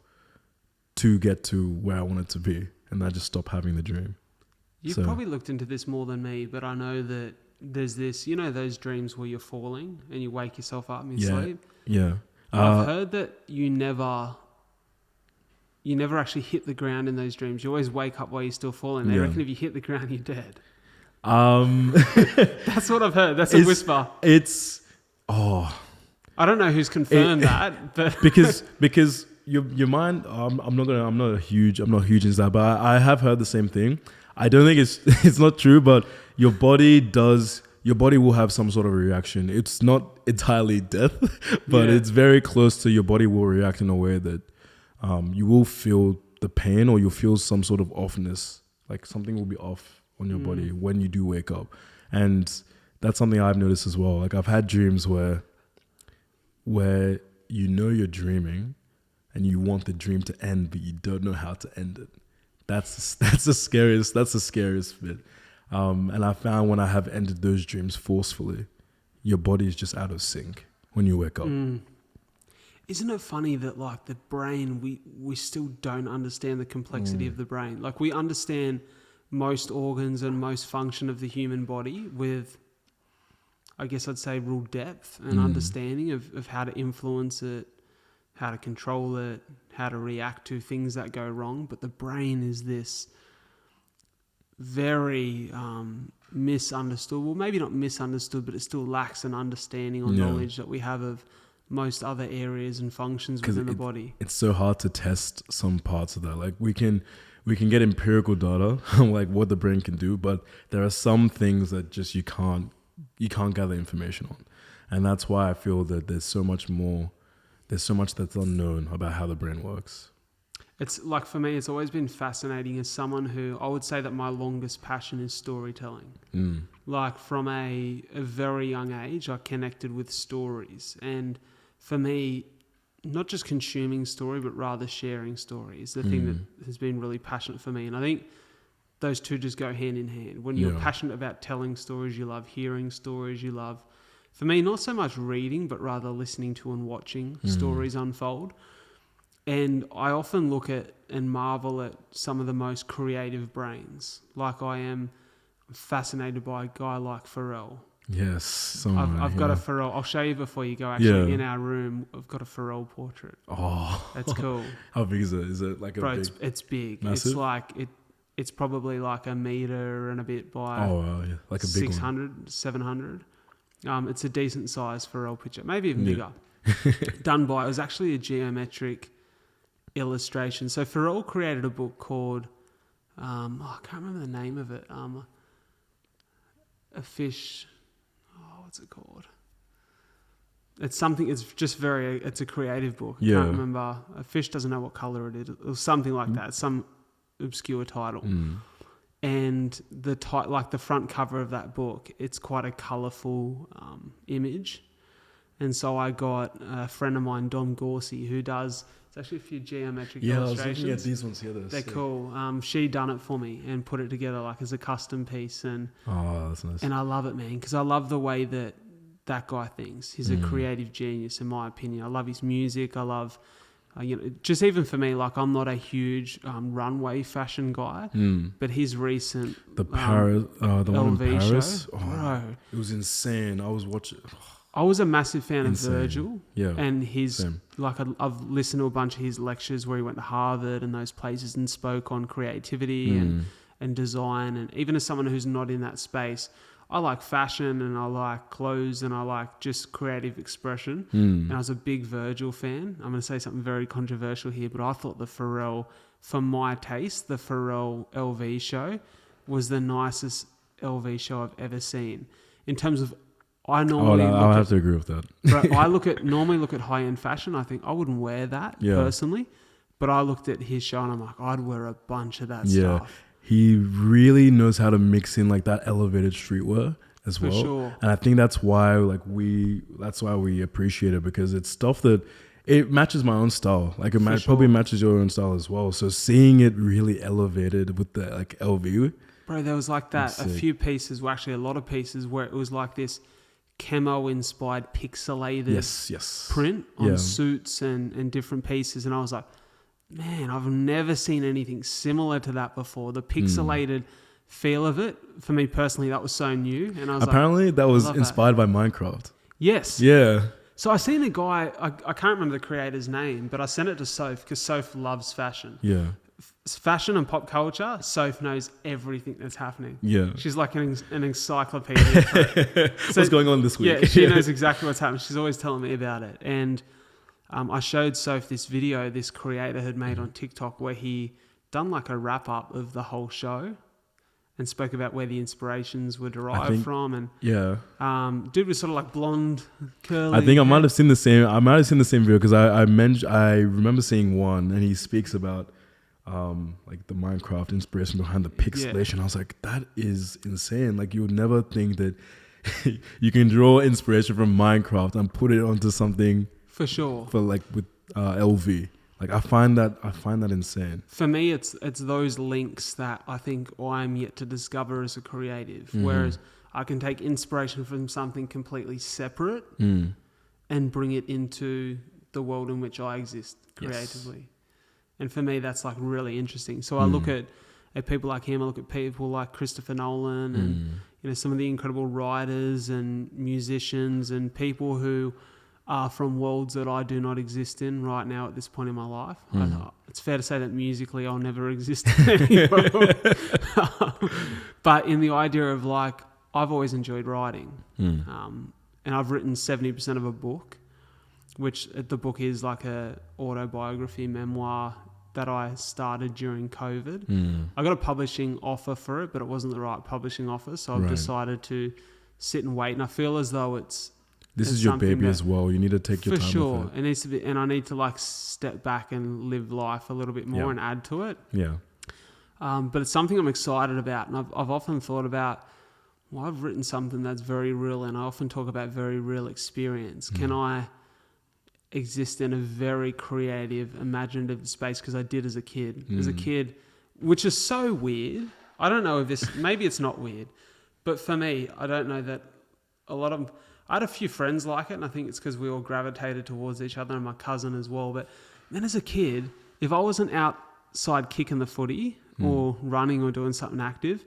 to get to where I wanted to be, and I just stopped having the dream. You've probably looked into this more than me, but I know that there's this, you know, those dreams where you're falling and you wake yourself up in your sleep. Yeah. I've heard that you never actually hit the ground in those dreams. You always wake up while you're still falling. They reckon if you hit the ground, you're dead. That's what I've heard. That's a whisper. I don't know who's confirmed that, but because your mind. I'm not huge into that, but I have heard the same thing. I don't think it's not true, but your body will have some sort of reaction. It's not entirely death, but it's very close to your body will react in a way that you will feel the pain, or you'll feel some sort of offness, like something will be off on your body when you do wake up. And that's something I've noticed as well. Like I've had dreams where you know you're dreaming and you want the dream to end, but you don't know how to end it. That's the scariest bit. And I found when I have ended those dreams forcefully, your body is just out of sync when you wake up. Isn't it funny that like the brain, we still don't understand the complexity of the brain? Like we understand most organs and most function of the human body with, I guess I'd say, real depth and understanding of how to influence it, how to control it, how to react to things that go wrong. But the brain is this very misunderstood, well, maybe not misunderstood, but it still lacks an understanding or knowledge that we have of most other areas and functions within the body. It's so hard to test some parts of that. Like we can get empirical data on like what the brain can do, but there are some things that just you can't gather information on. And that's why I feel that there's so much that's unknown about how the brain works. It's like, for me, it's always been fascinating as someone who, I would say that my longest passion is storytelling. Like from a very young age, I connected with stories. And for me, not just consuming story, but rather sharing story is the thing that has been really passionate for me. And I think those two just go hand in hand. When you're passionate about telling stories, you love hearing stories, you love, for me, not so much reading, but rather listening to and watching stories unfold. And I often look at and marvel at some of the most creative brains. Like I am fascinated by a guy like Pharrell. Yes. I've got a Pharrell. I'll show you before you go. Actually, in our room, I've got a Pharrell portrait. Oh. That's cool. How big is it? Is it like a big? It's big. Massive? It's like, it's probably like a meter and a bit by like a big 600, 700. It's a decent size Pharrell picture. Maybe even bigger. Done by, it was actually a geometric illustration. So Pharrell created a book called, I can't remember the name of it. A fish. What's it called? It's something. It's just it's a creative book. I can't remember. A fish doesn't know what color it is. It was something like that. Some obscure title. And the front cover of that book, it's quite a colourful image. And so I got a friend of mine, Don Gaultier, who does, it's actually a few geometric illustrations. I was looking at these ones here. They're cool. She done it for me and put it together like as a custom piece. And that's nice. And I love it, man, because I love the way that guy thinks. He's a creative genius, in my opinion. I love his music. I love... just even for me, like I'm not a huge runway fashion guy, but his recent the one in Paris, show, bro, it was insane. I was watching. I was a massive fan of Virgil, and his same. Like I've listened to a bunch of his lectures where he went to Harvard and those places and spoke on creativity and design, and even as someone who's not in that space, I like fashion and I like clothes and I like just creative expression. And I was a big Virgil fan. I'm going to say something very controversial here, but I thought for my taste, the Pharrell LV show was the nicest LV show I've ever seen. In terms of I normally I'll have to agree with that. But I normally look at high-end fashion. I think I wouldn't wear that personally, but I looked at his show and I'm like, I'd wear a bunch of that stuff. He really knows how to mix in like that elevated streetwear as well. For sure. And I think that's why we appreciate it, because it's stuff that it matches my own style. Like it probably matches your own style as well. So seeing it really elevated with the like LV. Bro, there was like that. A few pieces, well, actually a lot of pieces where it was like this camo inspired pixelated print on suits and different pieces. And I was like, man, I've never seen anything similar to that before. The pixelated feel of it, for me personally, that was so new. And I was apparently that was inspired by Minecraft. Yes. Yeah. So I seen a guy, I can't remember the creator's name, but I sent it to Soph because Soph loves fashion. Yeah. Fashion and pop culture, Soph knows everything that's happening. Yeah. She's like an encyclopedia. What's going on this week? Yeah, she knows exactly what's happening. She's always telling me about it. And I showed Soph this video this creator had made on TikTok where he done like a wrap up of the whole show and spoke about where the inspirations were derived from. And dude was sort of like blonde, curly. I think I might have seen the same. I might have seen the same video because I remember seeing one, and he speaks about like the Minecraft inspiration behind the pixelation. I was like, that is insane. Like you would never think that you can draw inspiration from Minecraft and put it onto something for sure. For like with LV. Like I find that insane. For me, it's those links that I think I'm yet to discover as a creative. Mm-hmm. Whereas I can take inspiration from something completely separate and bring it into the world in which I exist creatively. Yes. And for me, that's like really interesting. So I look at people like him. I look at people like Christopher Nolan and some of the incredible writers and musicians and people who are from worlds that I do not exist in right now at this point in my life. It's fair to say that musically I'll never exist anymore. But in the idea of like, I've always enjoyed writing. And I've written 70% of a book, which the book is like a autobiography memoir that I started during COVID. I got a publishing offer for it, but it wasn't the right publishing offer. So I've decided to sit and wait. And I feel as though it's your baby as well. You need to take your time with it. For sure. It needs to be, and I need to like step back and live life a little bit more and add to it. Yeah. But it's something I'm excited about. And I've often thought about, well, I've written something that's very real, and I often talk about very real experience. Can I exist in a very creative, imaginative space? Because I did as a kid. As a kid, which is so weird. I don't know if this, maybe it's not weird, but for me, I don't know that a lot of, I had a few friends like it, and I think it's because we all gravitated towards each other, and my cousin as well. But then as a kid, if I wasn't outside kicking the footy or running or doing something active,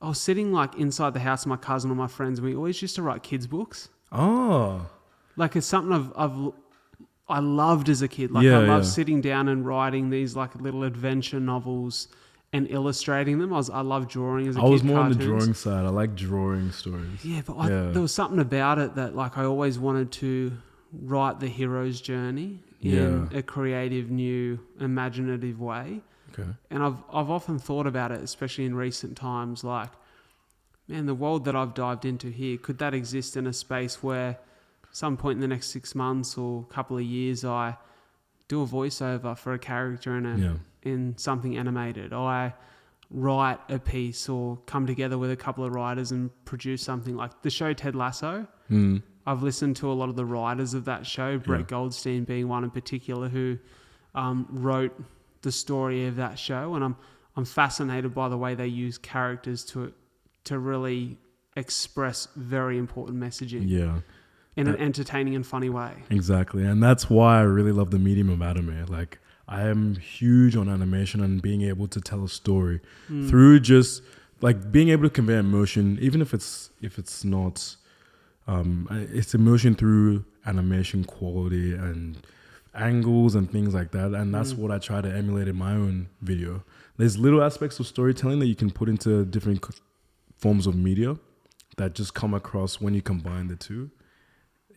I was sitting like inside the house with my cousin or my friends, and we always used to write kids' books. Oh. Like it's something I loved as a kid. Like I loved sitting down and writing these like little adventure novels and illustrating them. I love drawing as a kid. I was more on the drawing side. I like drawing stories. Yeah, but there was something about it that like I always wanted to write the hero's journey in a creative, new, imaginative way. Okay. And I've often thought about it, especially in recent times, like, man, the world that I've dived into here, could that exist in a space where some point in the next 6 months or couple of years I do a voiceover for a character in something animated? I write a piece or come together with a couple of writers and produce something like the show Ted Lasso. I've listened to a lot of the writers of that show, Brett Goldstein being one in particular, who wrote the story of that show, and I'm fascinated by the way they use characters to really express very important messaging. Yeah. In an entertaining and funny way. Exactly. And that's why I really love the medium of anime. Like I am huge on animation and being able to tell a story through just like being able to convey emotion, even if it's not it's emotion through animation quality and angles and things like that. And that's what I try to emulate in my own video. There's little aspects of storytelling that you can put into different forms of media that just come across when you combine the two.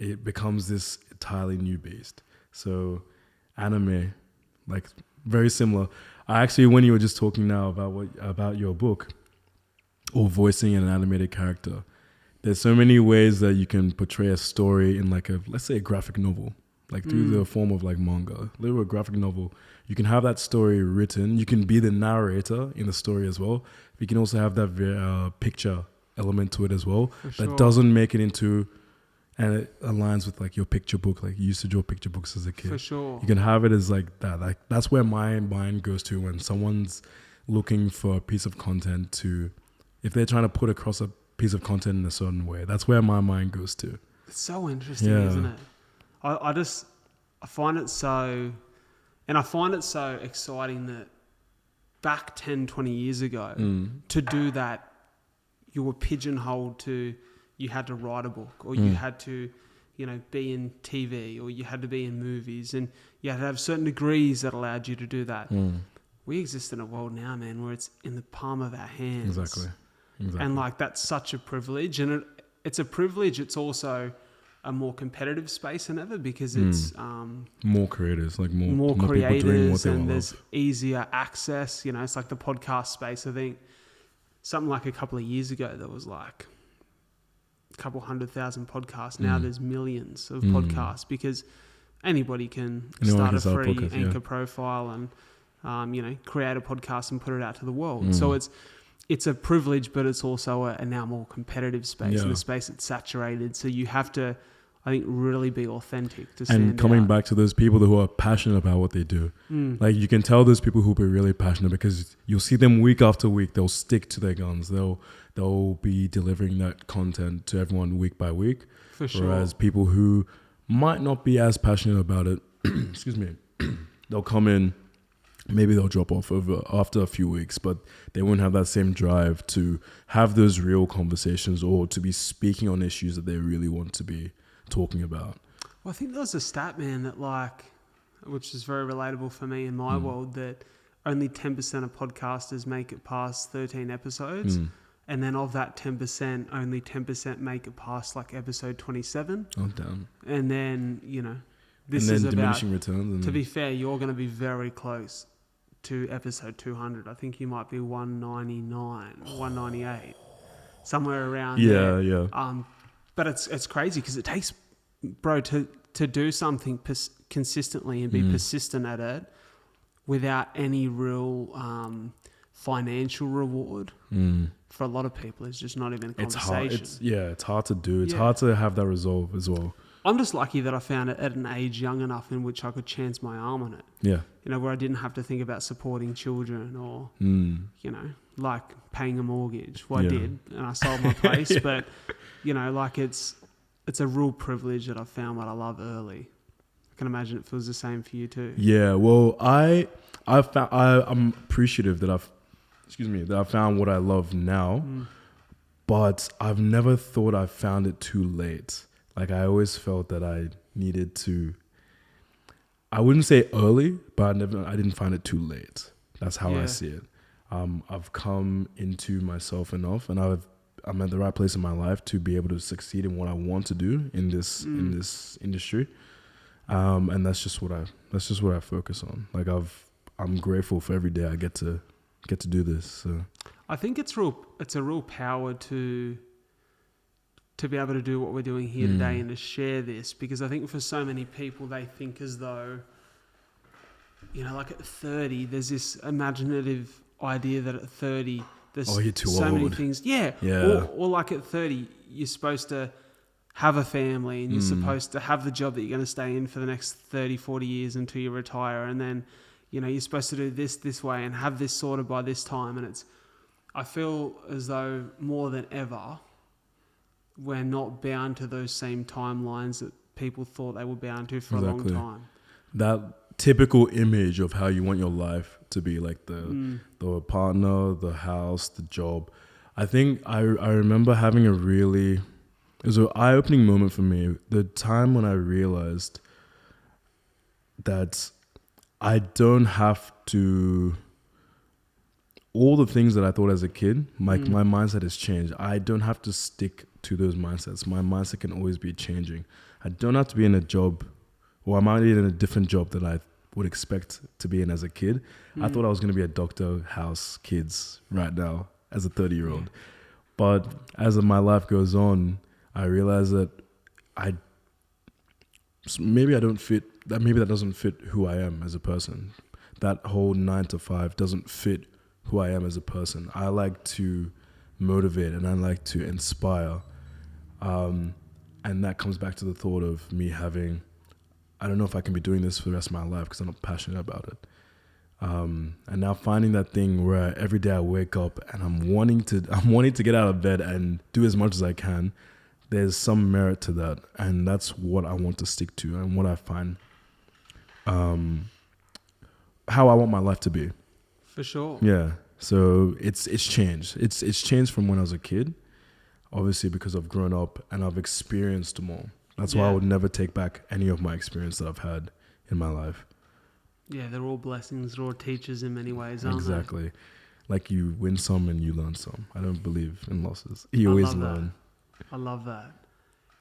It becomes this entirely new beast. So anime, like very similar. I actually, when you were just talking now about your book or voicing an animated character, there's so many ways that you can portray a story in like let's say a graphic novel, like through the form of like manga, literal graphic novel. You can have that story written. You can be the narrator in the story as well. You can also have that picture element to it as well. That doesn't make it into, and it aligns with like your picture book, like you used to draw picture books as a kid. For sure. You can have it as like that. Like that's where my mind goes to when someone's looking for a piece of content to, if they're trying to put across a piece of content in a certain way. That's where my mind goes to. It's so interesting, isn't it? I find it so, and I find it so exciting that back 10, 20 years ago, to do that, you were pigeonholed to, you had to write a book, or you had to, be in TV, or you had to be in movies, and you had to have certain degrees that allowed you to do that. We exist in a world now, man, where it's in the palm of our hands. Exactly. And like, that's such a privilege, and it's a privilege. It's also a more competitive space than ever, because it's more creators, like more creators, people doing what they and love. there's easier access. It's like the podcast space. I think something like a couple of years ago, there was like a couple 100,000 podcasts. Now there's millions of podcasts, because anybody can start a free Anchor profile and create a podcast and put it out to the world. So it's a privilege, but it's also a now more competitive space, and a space that's saturated. So you have to, I think, really be authentic to stand out. And coming back to those people who are passionate about what they do, like you can tell those people who are really passionate, because you'll see them week after week. They'll stick to their guns. They'll be delivering that content to everyone week by week. For sure. Whereas people who might not be as passionate about it, excuse me, they'll come in. Maybe they'll drop off after a few weeks, but they won't have that same drive to have those real conversations, or to be speaking on issues that they really want to be talking about. Well, I think there was a stat, man, that which is very relatable for me in my world, that only 10% of podcasters make it past 13 episodes. And then of that 10%, only 10% make it past like episode 27. Oh, damn. And then, this and then is about diminishing returns. To be fair, you're going to be very close to episode 200. I think you might be 199, 198, somewhere around there. Yeah. But it's crazy, because it takes, bro, to do something consistently and be persistent at it without any real financial reward. For a lot of people, it's just not even a conversation. It's hard to do. It's hard to have that resolve as well. I'm just lucky that I found it at an age young enough in which I could chance my arm on it. Yeah. Where I didn't have to think about supporting children or, like paying a mortgage. Well, I did, and I sold my place. But, like it's a real privilege that I found what I love early. I can imagine it feels the same for you too. Yeah. Well, I'm appreciative that I found what I love now, but I've never thought I found it too late. Like, I always felt that I needed to, I wouldn't say early, but I didn't find it too late. That's how I see it. I've come into myself enough, and I'm at the right place in my life to be able to succeed in what I want to do in this industry. And that's just what I focus on. Like, I'm grateful for every day I get to do this. So I think it's a real power to be able to do what we're doing here today and to share this, because I think for so many people, they think as though, like at 30, there's this imaginative idea that at 30, there's you're too so old. many things. Yeah. Or like at 30, you're supposed to have a family, and you're supposed to have the job that you're going to stay in for the next 30, 40 years until you retire. And then, you're supposed to do this way and have this sorted by this time. And I feel as though more than ever, we're not bound to those same timelines that people thought they were bound to for a long time. That typical image of how you want your life to be, like the partner, the house, the job. I think I remember having it was an eye-opening moment for me. The time when I realized that I don't have to, all the things that I thought as a kid, my mindset has changed. I don't have to stick to those mindsets. My mindset can always be changing. I don't have to be in a job, or I might be in a different job that I would expect to be in as a kid. I thought I was going to be a doctor, house, kids right now as a 30-year-old. But as my life goes on, I realize that maybe that doesn't fit who I am as a person. That whole 9 to 5 doesn't fit who I am as a person. I like to motivate and I like to inspire. And that comes back to the thought of me having, I don't know if I can be doing this for the rest of my life because I'm not passionate about it. And now finding that thing where every day I wake up and I'm wanting to get out of bed and do as much as I can. There's some merit to that, and that's what I want to stick to and what I find how I want my life to be. For sure. Yeah. So it's changed. It's changed from when I was a kid, obviously because I've grown up and I've experienced more. That's why I would never take back any of my experience that I've had in my life. Yeah, they're all blessings. They're all teachers in many ways, aren't they? Exactly. Like you win some and you learn some. I don't believe in losses. You always learn. I love that.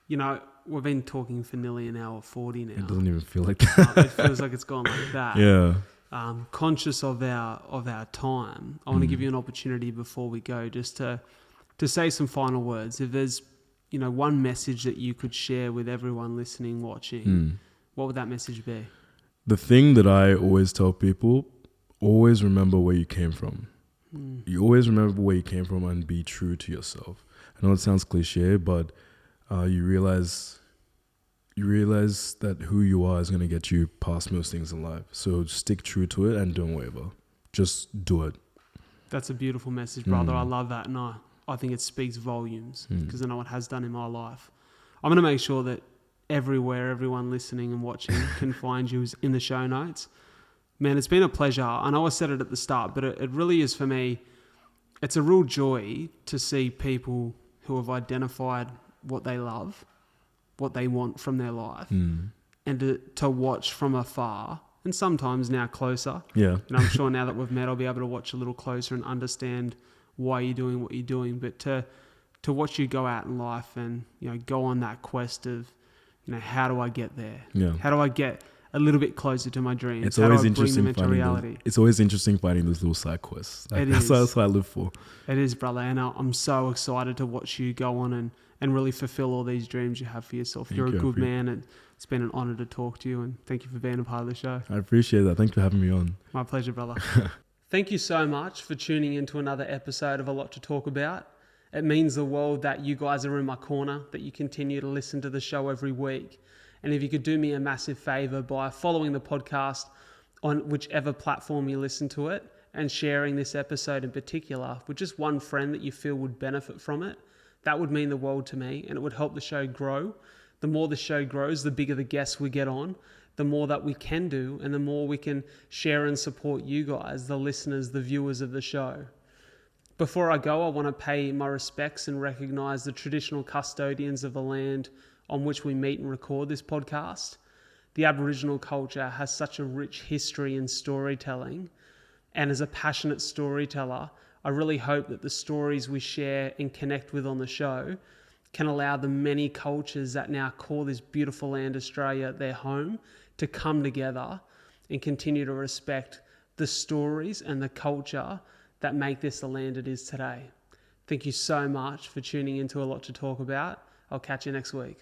You know, we've been talking for nearly an hour 40 now. It doesn't even feel like that. It feels like it's gone like that. Yeah. Conscious of our time, I want to give you an opportunity before we go just to say some final words. If there's, one message that you could share with everyone listening, watching, what would that message be? The thing that I always tell people, always remember where you came from. You always remember where you came from and be true to yourself. I know it sounds cliche, but you realize that who you are is going to get you past most things in life. So stick true to it and don't waver. Just do it. That's a beautiful message, brother. I love that. And I think it speaks volumes because I know it has done in my life. I'm going to make sure that everyone listening and watching can find you in the show notes. Man, it's been a pleasure. I know I said it at the start, but it really is for me. It's a real joy to see people who have identified what they love, what they want from their life, and to watch from afar, and sometimes now closer. Yeah. And I'm sure now that we've met, I'll be able to watch a little closer and understand why you're doing what you're doing. But to watch you go out in life and go on that quest of how do I get there? Yeah. How do I get a little bit closer to my dreams? It's always interesting finding those little side quests. That's what I live for. It is, brother. And I'm so excited to watch you go on and really fulfill all these dreams you have for yourself. You're a good man, and it's been an honor to talk to you. And thank you for being a part of the show. I appreciate that. Thanks for having me on. My pleasure, brother. Thank you so much for tuning into another episode of A Lot to Talk About. It means the world that you guys are in my corner, that you continue to listen to the show every week. And if you could do me a massive favor by following the podcast on whichever platform you listen to it and sharing this episode in particular with just one friend that you feel would benefit from it, that would mean the world to me and it would help the show grow. The more the show grows, the bigger the guests we get on, the more that we can do and the more we can share and support you guys, the listeners, the viewers of the show. Before I go, I want to pay my respects and recognize the traditional custodians of the land on which we meet and record this podcast. The Aboriginal culture has such a rich history in storytelling, and as a passionate storyteller, I really hope that the stories we share and connect with on the show can allow the many cultures that now call this beautiful land Australia their home to come together and continue to respect the stories and the culture that make this the land it is today. Thank you so much for tuning into A Lot to Talk About. I'll catch you next week.